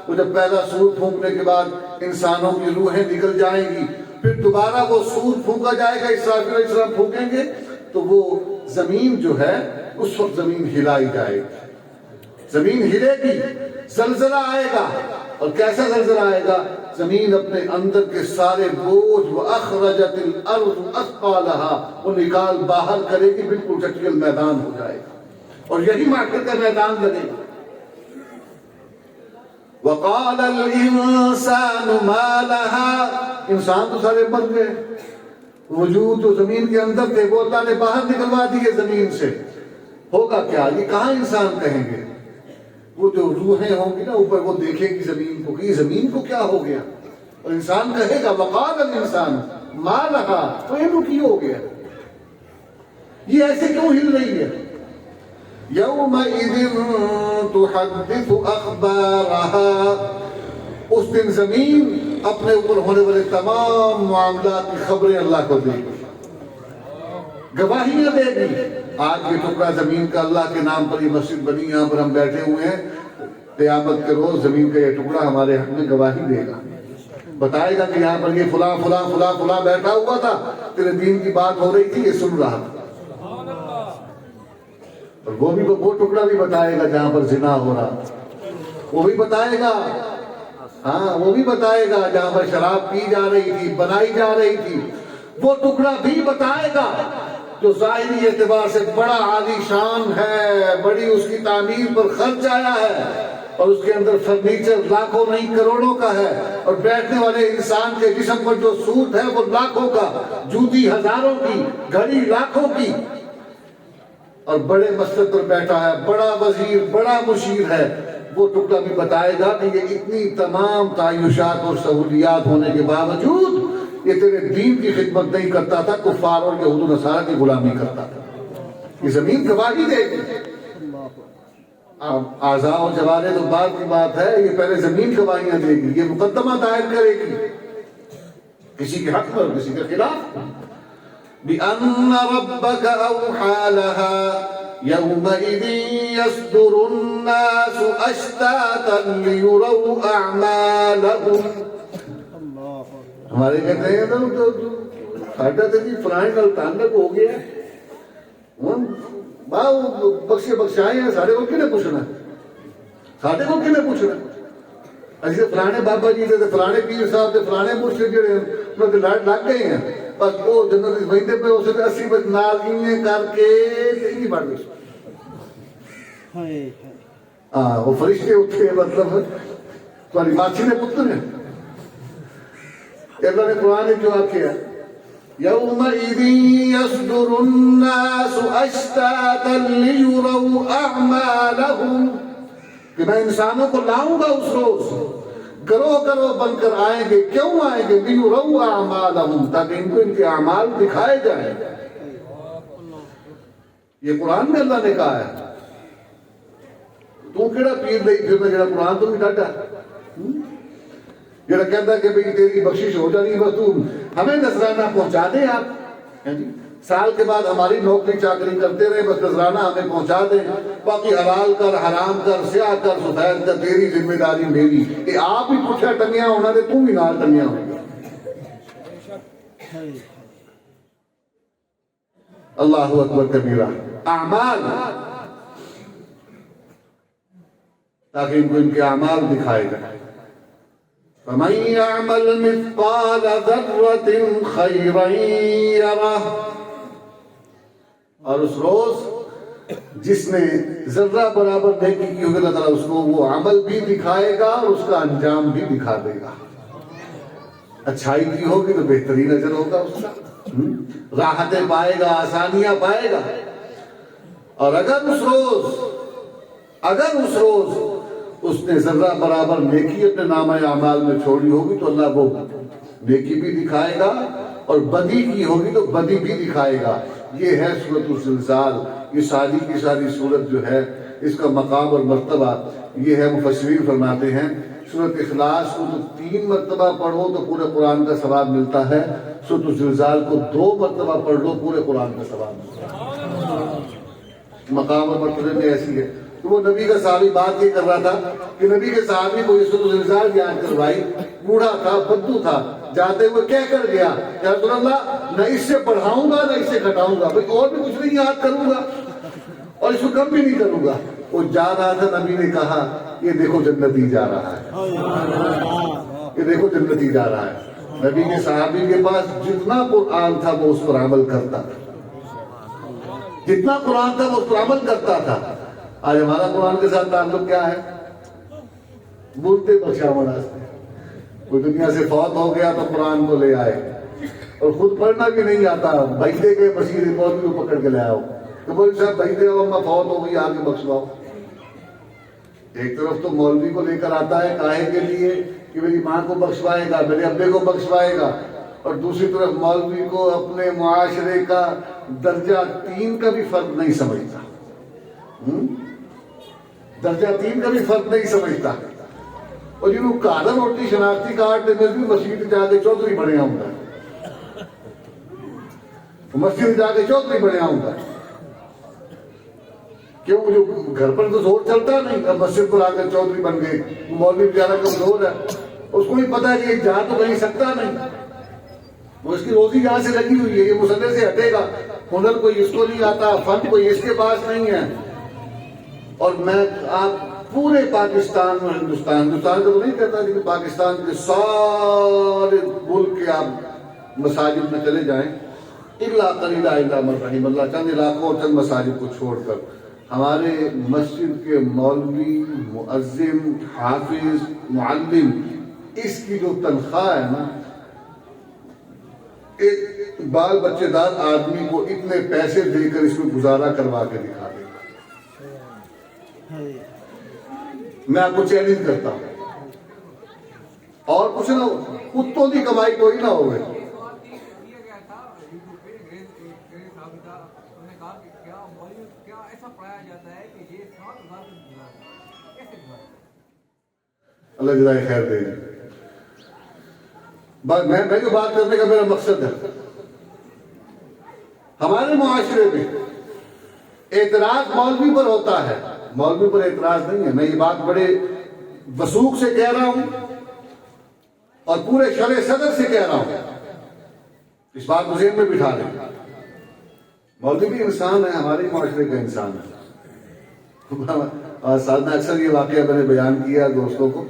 وہ جب پہلا سور پھونکنے کے بعد انسانوں کی روحیں نکل جائیں گی، پھر دوبارہ وہ سور پھونکا جائے گا، اسرافیل علیہ السلام پھونکیں گے تو وہ زمین جو ہے اس وقت زمین ہلائی جائے گی، زمین ہلے گی، زلزلہ آئے گا۔ اور کیسا زلزلہ آئے گا؟ زمین اپنے اندر کے سارے بوجھ وَأَخْرَجَتِ الْأَرْضُ أَثْقَالَهَا، وہ نکال باہر کرے گی، بالکل چٹکل میدان ہو جائے گا، اور یہی معرکہ کا میدان لگے گا۔ وَقَالَ الْإِنسَانُ مَا لَهَا، انسان تو سارے مر گئے، وجود جو زمین کے اندر تھے وہ اللہ نے باہر نکلوا دیے زمین سے۔ ہوگا کیا؟ یہ کہاں انسان کہیں گے؟ وہ جو روحیں ہوں گی نا اوپر، وہ دیکھے گی زمین کو کہ یہ زمین کو کیا ہو گیا، اور انسان کہے گا وقال الانسان ما لها، تو یہ کی ہو گیا، یہ ایسے کیوں ہل رہی ہے؟ یومئذ تحدث اخبارها، اس دن زمین اپنے اوپر ہونے والے تمام معاملات کی خبریں اللہ کو دے گی، گواہیاں دے گی۔ آج یہ ٹکڑا زمین کا اللہ کے نام پر یہ مسجد بنی، یہاں پر ہم بیٹھے ہوئے ہیں، قیامت کے روز زمین کا یہ ٹکڑا ہمارے حق میں گواہی دے گا، بتائے گا کہ یہاں پر یہ فلاں فلاں فلاں فلاں بیٹھا ہوا تھا، تیرے دین کی بات ہو رہی تھی، یہ سن رہا تھا۔ اور وہ ٹکڑا بھی بتائے گا جہاں پر زنا ہو رہا، وہ بھی بتائے گا، ہاں وہ بھی بتائے گا جہاں پر شراب پی جا رہی تھی، بنائی جا رہی تھی، وہ ٹکڑا بھی بتائے گا جو ظاہری اعتبار سے بڑا عالی شان ہے، بڑی اس کی تعمیر پر خرچ آیا ہے، اور اس کے اندر فرنیچر لاکھوں نہیں کروڑوں کا ہے، اور بیٹھنے والے انسان کے جسم پر جو سوٹ ہے وہ لاکھوں کا، جوتی ہزاروں کی، گھڑی لاکھوں کی، اور بڑے مسجد پر بیٹھا ہے، بڑا وزیر، بڑا مشیر ہے۔ وہ ٹکڑا بھی بتائے گا کہ یہ اتنی تمام تعیشات اور سہولیات ہونے کے باوجود یہ تیرے دین کی خدمت نہیں کرتا تھا، کفار اور یہود و نصارہ کی غلامی کرتا تھا۔ یہ زمین گواہی دے گی۔ اعضاء و جوارح تو بعد کی بات ہے، یہ پہلے زمین گواہیاں دے گی، یہ مقدمہ دائر کرے گی کسی کے حق میں اور کسی کے خلاف۔ بِأَنَّ رَبَّكَ أَوْحَى لَهَا يَوْمَئِذٍ يَصْدُرُ النَّاسُ أَشْتَاتًا لِيُرَوْا أَعْمَالَهُمْ۔ ہمارے کہتے ہیں ساڈا تو جی فلائیں نال تعلق ہو گیا، ہوں بخشے بخشائے ہیں سارے کو کنے پوچھنا، ساڈے کو کنے پوچھنا اسی فلانے بابا جی دے فلانے پیر صاحب دے فلانے مرشد جڑے انہاں دے لڑ لگ گئے ہیں بس وہ جنت وچ ویندے پے اسے 80 بچ نال ایویں کر کے تے نہیں بڑھ گئے ہاں وہ فرشتے اٹھے مطلب تمہاری ماسی نے پتر ہیں اللہ نے قرآن جو آکھیا يومئذ يصدر الناس أشتاتا ليروا أعمالهم کہ میں انسانوں کو لاؤں گا اس روز گروہ گروہ بن کر آئیں گے کیوں آئیں گے ليروا أعمالهم تاکہ ان کو ان کے اعمال دکھائے جائیں یہ قرآن میں اللہ نے کہا ہے تو کیڑا پیر نہیں پھرنا جڑا قرآن تو بھی ڈاٹا جڑا کہتا کہ بھئی تیری بخشش ہو جانی بس تو ہمیں نذرانہ پہنچا دیں آپ سال کے بعد ہماری نوکری چاکری کرتے رہے بس نذرانہ ہمیں پہنچا دیں باقی حلال کر حرام کر سیاہ کر سفید کر تیری ذمہ داری میری کہ آپ ہی پوچھا ٹنگیاں ہونا دے تم ہی نال ٹنگیاں ہونا اللہ اکبر کبیرہ اعمال تاکہ ان کو ان کے اعمال دکھائے جائیں فَمَنْ يَعْمَلْ مِثْقَالَ ذَرَّةٍ خَيْرًا يَرَهُ اور اس روز جس نے ذرہ برابر نیکی کی ہوگی اللہ تعالیٰ اس کو وہ عمل بھی دکھائے گا اور اس کا انجام بھی دکھا دے گا اچھائی کی ہوگی تو بہترین اجر ہوگا اس کا راحتیں پائے گا آسانیاں پائے گا اور اگر اس روز اس نے ذرہ برابر نیکی اپنے نامہ اعمال میں چھوڑی ہوگی تو اللہ وہ نیکی بھی دکھائے گا اور بدی کی ہوگی تو بدی بھی دکھائے گا یہ ہے سورۃ الزلزال یہ ساری کی ساری سورت جو ہے اس کا مقام اور مرتبہ یہ ہے مفسرین فرماتے ہیں سورۃ اخلاص کو تو 3 مرتبہ پڑھو تو پورے قرآن کا ثواب ملتا ہے سورۃ الزلزال کو 2 مرتبہ پڑھ لو پورے قرآن کا ثواب ملتا ہے مقام اور مرتبے میں ایسی ہے تو وہ نبی کا صحابی بات یہ کر رہا تھا کہ نبی کے صحابی کو یہ سورۃ الزلزال یاد کروائی بوڑھا تھا بدو تھا جاتے ہوئے کہہ کر گیا یا رسول اللہ نہ اس سے پڑھاؤں گا نہ اس سے گھٹاؤں گا بھئی اور بھی کچھ نہیں یاد کروں گا اور اس کو کم بھی نہیں کروں گا وہ جا رہا تھا نبی نے کہا یہ دیکھو جنتی جا رہا ہے یہ دیکھو جنتی جا رہا ہے نبی کے صحابی کے پاس جتنا قرآن تھا وہ اس پر عمل کرتا تھا جتنا قرآن تھا وہ اس پر عمل کرتا تھا آج ہمارا قرآن کے ساتھ تعلق کیا ہے بولتے بخشاون کوئی دنیا سے فوت ہو گیا تو قرآن کو لے آئے اور خود پڑھنا بھی نہیں آتا بھائی کے بشیر موت کو پکڑ کے لے آؤ تو بولے صاحب بھائی دے اما فوت ہو گئی آگے بخشواؤ ایک طرف تو مولوی کو لے کر آتا ہے کاہے کے لیے کہ میری ماں کو بخشوائے گا میرے ابے کو بخشوائے گا اور دوسری طرف مولوی کو اپنے معاشرے کا درجہ 3 کا بھی فرق نہیں سمجھتا درجہ 3 کا بھی فرق نہیں سمجھتا اور جنہوں کادر روٹی شناختی کارڈ دے میں بھی مسجد جا کے چودھری بنے آؤں گا مسجد جا کے چودھری بنے آؤں گا کیوں جو گھر پر تو زور چلتا نہیں اب مسجد پر آ کر چودھری بن گئے مولوی بیچارہ کمزور ہے اس کو بھی پتا ہے کہ جہاں تو کہیں سکتا نہیں وہ اس کی روزی یہاں سے لگی ہوئی ہے یہ مسئلے سے ہٹے گا ہنر کوئی اس کو نہیں آتا فن کوئی اس کے پاس نہیں ہے اور میں آپ پورے پاکستان اور ہندوستان کا تو نہیں کہتا لیکن پاکستان کے سارے ملک کے آپ مساجد میں چلے جائیں الا قلیلا الا من رحم اللہ چند علاقوں اور چند مساجد کو چھوڑ کر ہمارے مسجد کے مولوی مؤذن حافظ معلم اس کی جو تنخواہ ہے نا ایک بال بچے دار آدمی کو اتنے پیسے دے کر اس میں گزارا کروا کے دکھا دے میں آپ کو چیلنج کرتا ہوں اور کچھ نہ ہو کتوں کی کمائی کوئی نہ ہوئے اللہ جزائے خیر دے میں جو بات کرنے کا میرا مقصد ہے ہمارے معاشرے میں اعتراض مولوی پر ہوتا ہے مولوی پر اعتراض نہیں ہے میں یہ بات بڑے وثوق سے کہہ رہا ہوں اور پورے شرع صدر سے کہہ رہا ہوں اس بات کو ذہن میں بٹھا لیں مولوی بھی انسان ہے ہمارے معاشرے کا انسان ہے اور ساتھ میں اکثر یہ واقعہ میں نے بیان کیا دوستوں کو.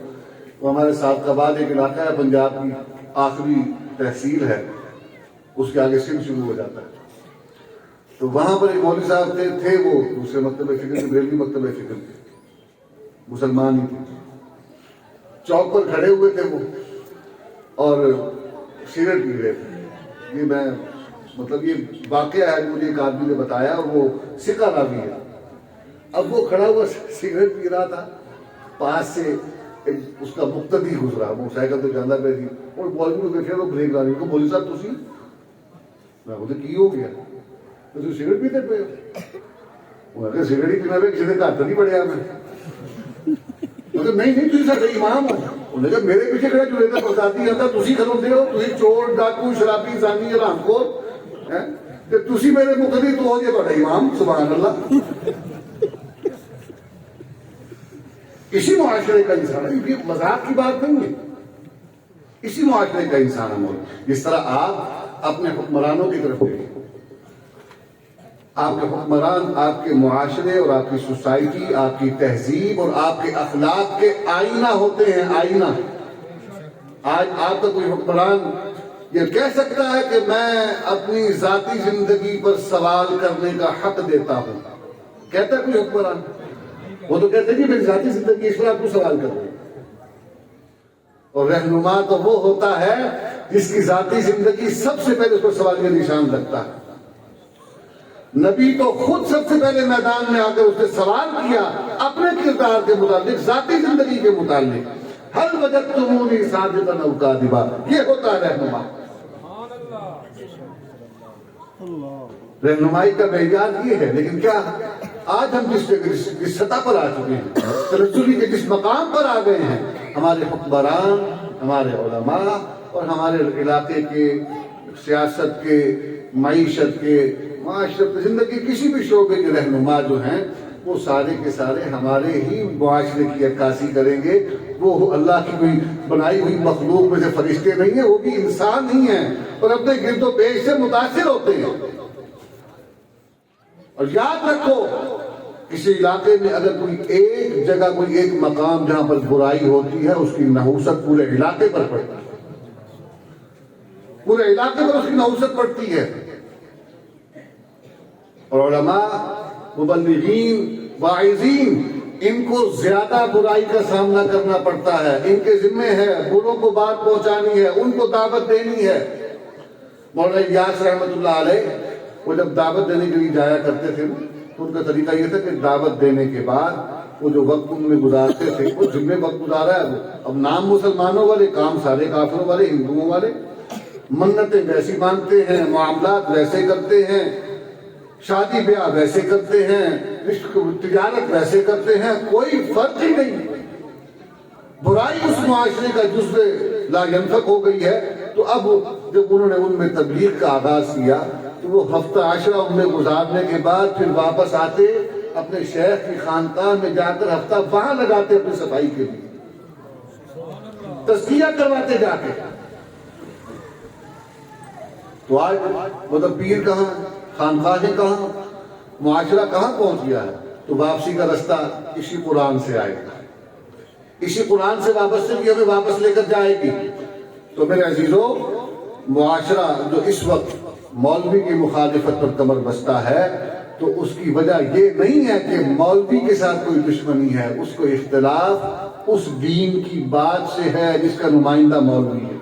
وہ ہمارے ساتھ کا بعد ایک علاقہ ہے پنجاب کی آخری تحصیل ہے, اس کے آگے سندھ شروع ہو جاتا ہے. تو وہاں پر ایک مولوی صاحب تھے وہ دوسرے مکتبہ فکر کے, بریلوی مکتبہ فکر کے, مسلمان ہی تھے. چوک پر کھڑے ہوئے تھے وہ اور سگریٹ پی رہے تھے. یہ میں مطلب یہ واقعہ ہے, مجھے ایک آدمی نے بتایا, اور وہ سکہ راوی ہے. اب وہ کھڑا ہوا سگریٹ پی رہا تھا, پاس سے اس کا مقتدی گزرا, موٹر سائیکل تو جانا پہ تھی, اور مولوی کو دیکھے وہ بریک لا رہی کو, مولوی صاحب تسی میں بولے کی ہو گیا, تو سگریٹ پیتے پہ انہوں نے سگریٹ ہی پینا پہ کسی نے گھر تو نہیں پڑیا میں نہیں تھی سارے امام ہو. انہوں نے کہا میرے پیچھے کھڑے جو رہتا برداتی آتا تسی کھلوتے ہو, تسی چور ڈاکو شرابی زانی حرام خور, تسی میرے مقتدی تو ہو جائے بڑا امام. سبحان اللہ. اسی معاشرے کا انسان ہے, یہ مذاق کی بات نہیں ہے, اسی معاشرے کا انسان ہے. جس طرح آپ اپنے حکمرانوں کی طرف دیکھیں, آپ کے حکمران آپ کے معاشرے اور آپ کی سوسائٹی, آپ کی تہذیب اور آپ کے اخلاق کے آئینہ ہوتے ہیں, آئینہ. آج آپ کا کوئی حکمران یہ کہہ سکتا ہے کہ میں اپنی ذاتی زندگی پر سوال کرنے کا حق دیتا ہوں؟ کہتا ہے کوئی حکمران؟ وہ تو کہتے ہیں کہ میری ذاتی زندگی اس پر آپ کو سوال کرتے ہیں. اور رہنما تو وہ ہوتا ہے جس کی ذاتی زندگی سب سے پہلے اس پر سوال کا نشان لگتا ہے. نبی تو خود سب سے پہلے میدان میں آ کر اس نے سوال کیا اپنے کردار کے متعلق, ذاتی زندگی کے متعلق. ہر وجدتمونی صادقا او کاذبا, یہ ہوتا ہے رہنما. رہنمائی کا معیار یہ ہے. لیکن کیا آج ہم جس سطح پر آ چکے ہیں, تنزلی کے جس مقام پر آ گئے ہیں, ہمارے حکمران, ہمارے علماء اور ہمارے علاقے کے, سیاست کے, معیشت کے, معاشرت زندگی کسی بھی شعبے کے رہنما جو ہیں, وہ سارے کے سارے ہمارے ہی معاشرے کی عکاسی کریں گے. وہ اللہ کی کوئی بنائی ہوئی مخلوق میں سے فرشتے نہیں ہیں, وہ بھی انسان ہی ہیں اور اپنے گرد و پیش سے متاثر ہوتے ہیں. اور یاد رکھو, کسی علاقے میں اگر کوئی ایک جگہ, کوئی ایک مقام جہاں پر برائی ہوتی ہے, اس کی نحوست پورے علاقے پر پڑتی ہے, پورے علاقے پر اس کی نحوست پڑتی ہے. اور علماء, مبلغین, واعظین, ان کو زیادہ برائی کا سامنا کرنا پڑتا ہے. ان کے ذمہ ہے بروں کو بات پہنچانی ہے, ان کو دعوت دینی ہے. مولانا الیاس رحمۃ اللہ علیہ وہ جب دعوت دینے کے لیے جایا کرتے تھے تو ان کا طریقہ یہ تھا کہ دعوت دینے کے بعد وہ جو وقت ان میں گزارتے تھے, وہ جن میں وقت گزارا ہے, اب نام مسلمانوں والے, کام سارے کافروں والے, ہندوؤں والے, منتیں ویسی مانگتے ہیں, معاملات ویسے کرتے ہیں, شادی بیاہ ویسے کرتے ہیں, تجارت ویسے کرتے ہیں, کوئی فرق ہی نہیں. برائی اس معاشرے کا جزو لا ینفق ہو گئی ہے. تو اب جب انہوں نے ان میں تبلیغ کا آغاز کیا تو وہ ہفتہ عشرہ ان میں گزارنے کے بعد پھر واپس آتے, اپنے شیخ کی خانقاہ میں جا کر ہفتہ وہاں لگاتے اپنی صفائی کے لیے, تزکیہ کرواتے جا کے. تو آج مطلب پیر کہاں, خانقاہیں کہاں, معاشرہ کہاں پہنچ گیا ہے. تو واپسی کا رستہ اسی قرآن سے آئے گا, اسی قرآن سے وابستگی ہمیں واپس لے کر جائے گی. تو میرے عزیزوں, معاشرہ جو اس وقت مولوی کی مخالفت پر کمر بستہ ہے, تو اس کی وجہ یہ نہیں ہے کہ مولوی کے ساتھ کوئی دشمنی ہے, اس کو اختلاف اس دین کی بات سے ہے جس کا نمائندہ مولوی ہے.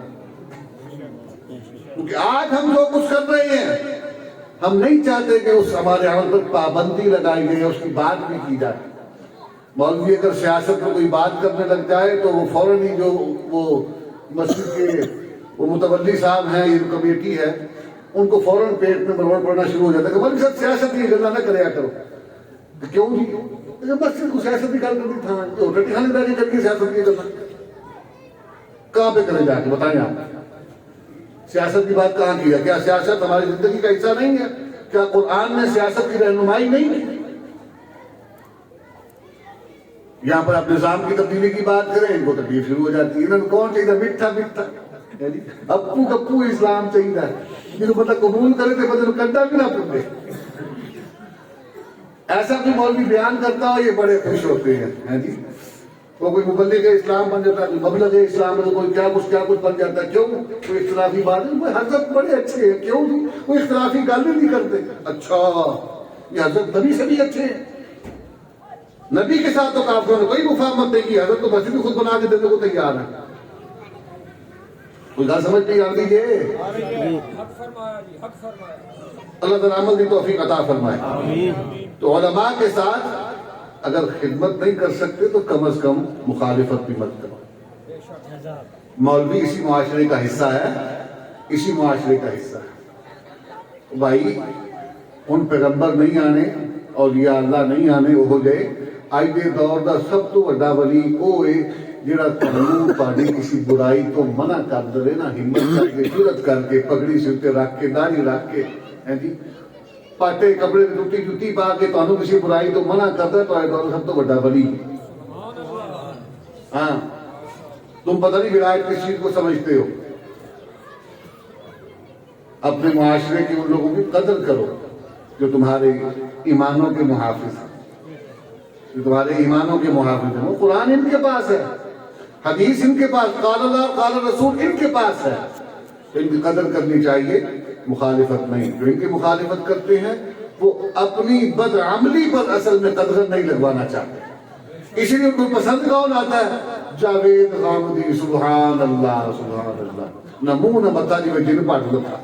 کیونکہ آج ہم جو کچھ کر رہے ہیں, ہم نہیں چاہتے کہ اس ہمارے عمل پر پابندی لگائی گئی, اس کی بات بھی کی جائے. مولوی اگر سیاست میں کوئی بات کرنے لگ جائے تو وہ فوراً ہی جو وہ مسجد کے وہ متولی صاحب ہیں, یہ کمیٹی ہے, ان کو فوراً پیٹ میں مروڑ پڑنا شروع ہو جاتا ہے کہ مولوی صاحب سیاست کی گلا نہ کریا کرو. کیوں جی؟ مسجد کو سیاست کی گل کرتی تھا, روٹی کھانے بیٹھ کے کر کے سیاست کی کرنا کہاں پہ کرے جا کے بتائیں آپ. سیاست کی بات کہاں کی ہے؟ کیا سیاست ہماری زندگی کا حصہ نہیں ہے؟ کیا قرآن میں سیاست کی رہنمائی نہیں ہے؟ یہاں پر آپ نظام کی تبدیلی کی بات کریں, ان کو تکلیف شروع ہو جاتی ہے. انہوں نے کون چاہیے میٹھا میٹھا, ابو کپو اسلام چاہیے, یہ مطلب قبول کرے تھے بدل کنڈا بھی نہ پڑتے. ایسا بھی مولوی بیان کرتا ہو یہ بڑے خوش ہوتے ہیں جی، وہ کوئی مبلغ اسلام بن جاتا ہے، کوئی مبلغ اسلام ہے، کوئی کیا کچھ بن جاتا ہے. کیوں؟ کوئی اختلافی بات ہے. کوئی حضرت بڑے اچھے ہیں، کیوں جی کوئی اختلافی گل بھی نہیں کرتے. اچھا یہ حضرت نبی سے بھی اچھے ہیں. نبی کے ساتھ تو کافروں نے کوئی مفاہمت نہیں کی، حضرت تو مسجد خود بنا کے دینے کو تیار ہے. کوئی گل سمجھ نہیں آتی ہے. حق فرمایا جی، حق فرمایا. اللہ تعالیٰ عمل کی توفیق عطا فرمائے. تو علماء کے ساتھ اگر خدمت نہیں کر سکتے تو کم از کم مخالفت بھی مت کرو. مولوی اسی معاشرے کا حصہ ہے، اسی معاشرے کا حصہ ہے. بھائی ان پیغمبر نہیں آنے، اولیاء اللہ نہیں آنے، وہ ہو گئے. آج دے دور دا سب تو بڑا ولی وہ ہے جڑا تنور پاڑی کسی برائی تو منع کر دے نا، ہمت کر کے، جرت کر کے، پگڑی سر تے رکھ کے، داڑھی رکھ کے، جی پاٹے کپڑے ٹوٹی جتی پا کے تانوں کسی برائی تو منع کرتا ہے تو آئے دور سب تو بڑا ولی. ہاں تم پتہ نہیں ولایت کس چیز کو سمجھتے ہو. اپنے معاشرے کی ان لوگوں کی قدر کرو جو تمہارے ایمانوں کے محافظ ہیں، جو تمہارے ایمانوں کے محافظ ہیں. وہ قرآن ان کے پاس ہے، حدیث ان کے پاس، قال اللہ قال رسول ان کے پاس ہے. تو ان کی قدر کرنی چاہیے، مخالفت نہیں. جو ان کی مخالفت کرتے ہیں وہ اپنی بدعملی پر اصل میں قدر نہیں لگوانا چاہتے. اسی لیے ان کو پسند کون آتا ہے؟ جاوید غامدی. سبحان اللہ سبحان اللہ. نہ منہ نہ متا جی میں جن پاٹ لگا.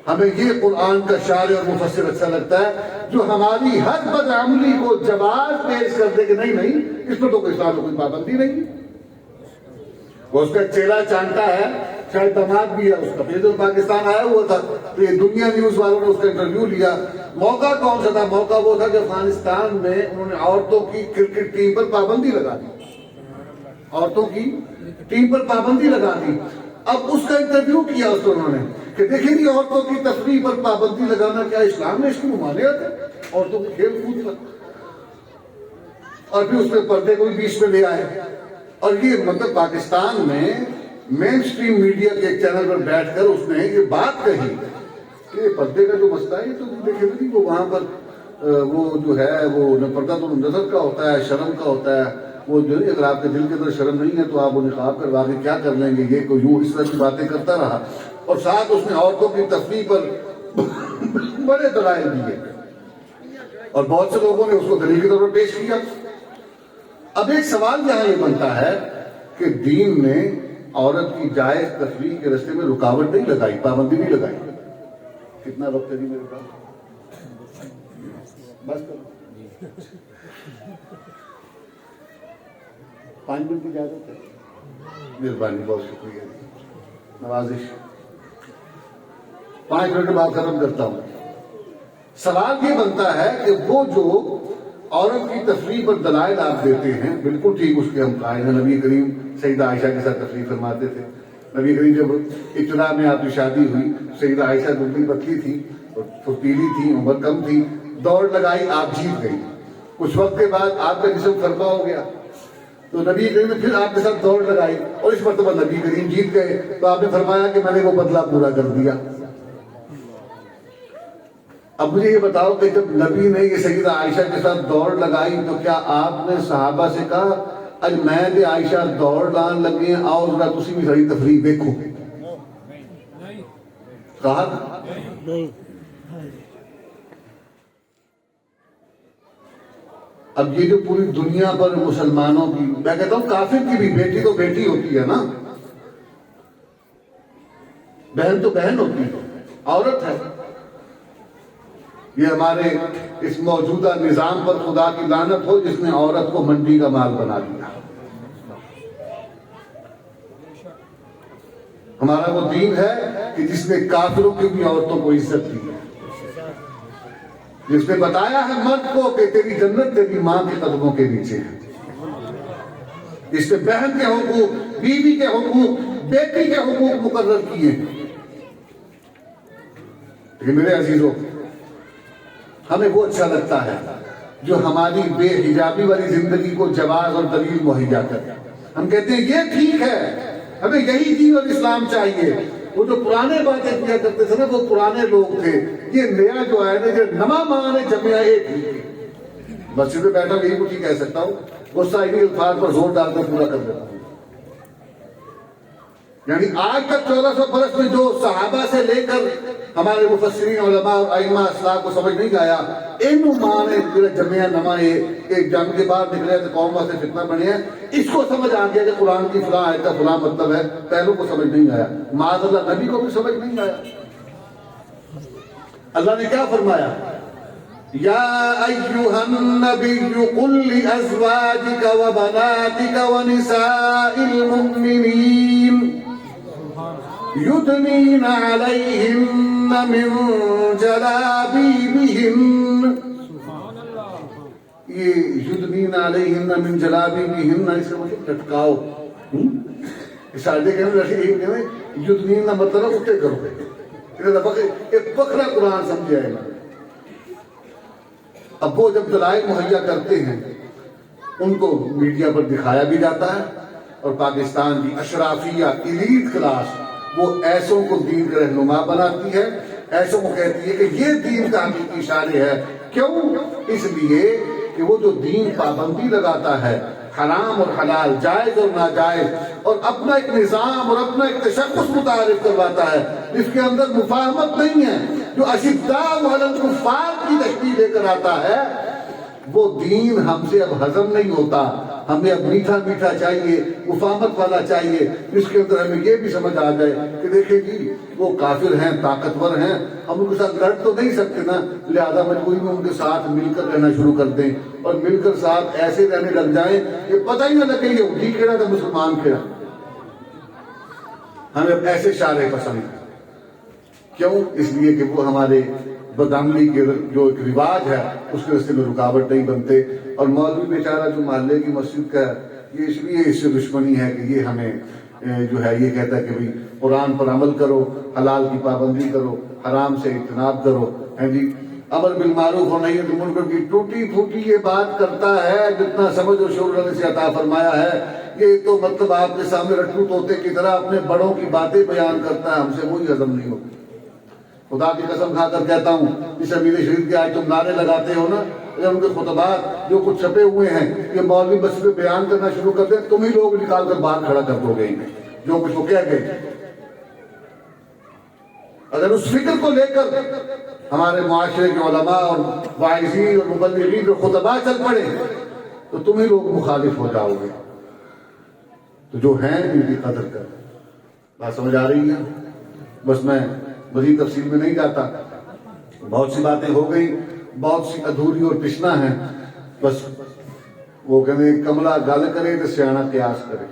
ہمیں یہ قرآن کا شارح اور مفسر اچھا لگتا ہے جو ہماری ہر بدعملی کو جواز پیش کر دے کہ نہیں اس پر تو کوئی اسلام میں کوئی پابندی نہیں. وہ اس کا چہرہ چانٹا ہے، شاید دماغ بھی ہے اس کا. پھر پاکستان آیا ہوا تھا تو یہ دنیا نیوز والوں نے اس کا انٹرویو لیا. موقع کون سا تھا؟ موقع وہ تھا کہ افغانستان میں انہوں نے عورتوں کی کرکٹ ٹیم پر پابندی لگا دی. عورتوں کی ٹیم پر پابندی لگا دی. اب اس کا انٹرویو کیا اس کو انہوں نے کہ دیکھیں گی عورتوں کی تفریح پر پابندی لگانا کیا اسلام میں اس کی ممانعت ہے؟ عورتوں کے کھیل کود پر. اور پھر اس میں پردے کو بھی بیچ میں لے آئے. اور یہ مطلب پاکستان میں مین سٹریم میڈیا کے ایک چینل پر بیٹھ کر اس نے یہ بات کہی کہ پردے کا جو مسئلہ ہے تو دیکھیں گے وہ وہاں پر وہ جو ہے وہ پردہ تو نظر کا ہوتا ہے، شرم کا ہوتا ہے. وہ جو اگر آپ کے دل کے اندر شرم نہیں ہے تو آپ وہ نقاب کروا کے کیا کر لیں گے. یہ کوئی یوں اس طرح کی باتیں کرتا رہا. اور ساتھ اس نے عورتوں کی تفریح پر بڑے دلائل دیے اور بہت سے لوگوں نے اس کو دلیل کے طور پر پیش کیا. اب ایک سوال یہاں یہ بنتا ہے کہ دین نے عورت کی جائز تفریح کے راستے میں رکاوٹ نہیں لگائی، پابندی نہیں لگائی. کتنا وقت ہے جی میرے پاس؟ بس کرو 5 منٹ کی اجازت ہے. مہربانی، بہت شکریہ. نوازش 5 منٹ بعد ختم کرتا ہوں. سوال یہ بنتا ہے کہ وہ جو عورت کی تفریح پر دلائل آپ دیتے ہیں بالکل ٹھیک، اس کے ہم قائل ہیں. نبی کریم سیدہ عائشہ کے ساتھ تفریح فرماتے تھے. نبی کریم جب ابتدا میں آپ کی شادی ہوئی، سیدہ عائشہ دبلی پتلی تھی اور پھرتیلی تھی، عمر کم تھی. دوڑ لگائی، آپ جیت گئی. کچھ وقت کے بعد آپ کا جسم فربا ہو گیا تو نبی کریم نے پھر آپ کے ساتھ دوڑ لگائی اور اس مرتبہ نبی کریم جیت گئے تو آپ نے فرمایا کہ میں نے وہ بدلہ پورا کر دیا. اب مجھے یہ بتاؤ کہ جب نبی نے یہ سیدہ عائشہ کے ساتھ دوڑ لگائی تو کیا آپ نے صحابہ سے کہا اج میں دے عائشہ دوڑ لان لگے آؤ ذرا تسی بھی ساری تفریح دیکھو؟ کہا نہیں. اب یہ جو پوری دنیا پر مسلمانوں کی، میں کہتا ہوں کافر کی بھی بیٹی تو بیٹی ہوتی ہے نا، بہن تو بہن ہوتی ہے، عورت ہے. یہ ہمارے اس موجودہ نظام پر خدا کی لعنت ہو جس نے عورت کو منڈی کا مال بنا دیا. ہمارا وہ دین ہے کہ جس نے کافروں کی بھی عورتوں کو عزت دی ہے، جس نے بتایا ہے مرد کو کہ تیری جنت تیری ماں کے قدموں کے نیچے ہے. اس نے بہن کے حقوق، بیوی کے حقوق، بیٹی کے حقوق مقرر کیے. لیکن میرے عزیزوں، ہمیں وہ اچھا لگتا ہے جو ہماری بے حجابی والی زندگی کو جواز اور دلیل مہیا کرے. ہم کہتے ہیں یہ ٹھیک ہے، ہمیں یہی دین اور اسلام چاہیے. وہ جو پرانے باتیں کیا کرتے تھے نا وہ پرانے لوگ تھے. یہ نیا جو ہے نا یہ نما مان جمعہ ایک ہی. مسجد میں بیٹھا یہی کچھ ہی کہہ سکتا ہوں, غصہ انہی الفاظ پر زور ڈال کر پورا کر دیتا ہوں. یعنی آج تک 1400 برس میں جو صحابہ سے لے کر ہمارے مفسرین علماء اور ائمہ اسلاف کو سمجھ نہیں آیا, ان ماں نے جمعہ نما ایک جنگ کے بعد نکلے تو قوم واسطے فتنہ بنے ہیں, اس کو سمجھ آ گیا کہ قرآن کی فلاں آیت کا فلاں مطلب ہے. پہلوں کو سمجھ نہیں آیا, معاذ اللہ نبی کو بھی سمجھ نہیں آیا. اللہ نے کیا فرمایا, یا ایھا النبی قل لازواجک وبناتک ونساء المؤمنین یدنین علیہن من جلابیبہن. یہ یدنین علیہن من جلابیبہن اس کا مطلب لٹکاؤ. سارے کہنے لگے یدنین مطلب اٹھے کرو. ایک بکرا قرآن سمجھے آئے گا. اب وہ جب دلائل مہیا کرتے ہیں ان کو میڈیا پر دکھایا بھی جاتا ہے, اور پاکستان کی اشرافیہ ایلیٹ کلاس وہ ایسوں کو دین کا رہنما بناتی ہے, ایسوں کو کہتی ہے کہ یہ دین کا حقیقی اشارے ہے. کیوں؟ اس لیے کہ وہ جو دین پابندی لگاتا ہے حرام اور حلال, جائز اور ناجائز, اور اپنا ایک نظام اور اپنا ایک تشخص متعارف کرواتا ہے جس کے اندر مفاہمت نہیں ہے, جو اشداء علی الکفار کی تشبیہ لے کر آتا ہے, وہ دین ہم سے اب ہضم نہیں ہوتا. ہمیں اب میٹھا میٹھا چاہیے, مفاہمت والا چاہیے, جس کے اندر ہمیں یہ بھی سمجھ آ جائے کہ دیکھیں جی وہ کافر ہیں, طاقتور ہیں, ہم ان کے ساتھ لڑ تو نہیں سکتے نا, لہذا مجبوری میں ان کے ساتھ مل کر رہنا شروع کر دیں, اور مل کر ساتھ ایسے رہنے لگ جائیں کہ پتہ ہی نہ لگے یہودی کھڑا تھا مسلمان کھڑا. ہمیں اب ایسے شارے پسند ہیں. کیوں؟ اس لیے کہ وہ ہمارے بدعملی کے جو ایک رواج ہے اس کے راستے میں رکاوٹ نہیں بنتے. اور مولوی بیچارہ جو محلے کی مسجد کا ہے, یہ اس لیے اس سے دشمنی ہے کہ یہ ہمیں جو ہے یہ کہتا ہے کہ بھئی قرآن پر عمل کرو, حلال کی پابندی کرو, حرام سے اجتناب کرو. جی امر بالمعروف اور نہی عن المنکر کی ٹوٹی پھوٹی یہ بات کرتا ہے, جتنا سمجھ و شعور اللہ سے عطا فرمایا ہے. یہ تو مطلب آپ کے سامنے رٹو طوطے کی طرح اپنے بڑوں کی باتیں بیان کرتا ہے, ہم سے وہی ہضم نہیں ہوتی. خدا کی قسم کھا کر کہتا ہوں, اس امیر شریف کے آج تم نعرے لگاتے ہو نا, اگر ان کے خطبات جو کچھ چھپے ہوئے ہیں یہ مولوی مسجد میں بیان کرنا شروع کر دیں, تم ہی لوگ نکال کر باہر کھڑا کر دو گے جو کچھ وہ کہہ گئے. اگر اس فکر کو لے کر ہمارے معاشرے کے علماء اور واعظین اور مبلغین جو خطبات چل پڑے تو تم ہی لوگ مخالف ہو جاؤ گے. تو جو ہیں ان کی قدر کر. بات سمجھ آ رہی ہے؟ بس میں مزید تفصیل میں نہیں جاتا, بہت سی باتیں ہو گئی, بہت سی ادھوری اور تشنا ہیں. بس وہ کہتے ہیں کملا گل کرے تو سیانا قیاس کرے.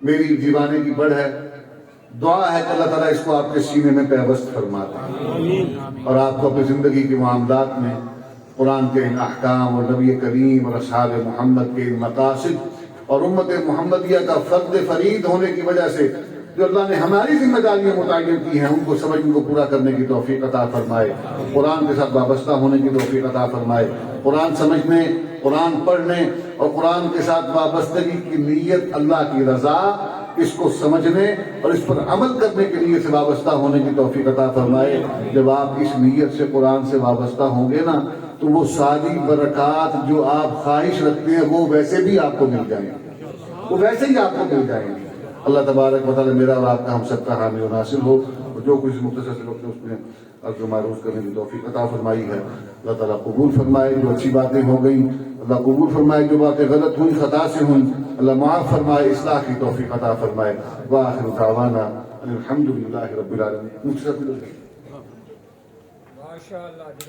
میری دیوانے کی بڑھ ہے, دعا ہے کہ اللہ تعالیٰ اس کو آپ کے سینے میں پیوست فرما دے, اور آپ کو اپنی زندگی کے معاملات میں قرآن کے ان احکام اور نبی کریم اور اصحاب محمد کے ان مقاصد اور امت محمدیہ کا فرد فرید ہونے کی وجہ سے جو اللہ نے ہماری ذمہ داریاں متعین کی ہیں ان کو سمجھ ان کو پورا کرنے کی توفیق عطا فرمائے. قرآن کے ساتھ وابستہ ہونے کی توفیق عطا فرمائے. قرآن سمجھنے, قرآن پڑھنے اور قرآن کے ساتھ وابستگی کی نیت اللہ کی رضا, اس کو سمجھنے اور اس پر عمل کرنے کے لیے سے وابستہ ہونے کی توفیق عطا فرمائے. جب آپ اس نیت سے قرآن سے وابستہ ہوں گے نا تو وہ ساری برکات جو آپ خواہش رکھتے ہیں وہ ویسے بھی آپ کو مل جائیں گے, وہ ویسے ہی آپ کو مل جائیں گے. اللہ تبارک و تعالی میرا اور آپ کا ہم سب کا حامی و ناصر ہو, اور جو کچھ مختصر سے وقت اس میں عرض و معروف کرنے کی توفیق عطا فرمائی ہے اللہ تعالیٰ قبول فرمائے. جو اچھی باتیں ہو گئیں اللہ قبول فرمائے, جو باتیں غلط ہوئیں خطا سے ہوئیں اللہ معاف فرمائے, اصلاح کی توفیق عطا فرمائے. وآخر دعوانا الحمدللہ رب العالمین. ماشاء اللہ.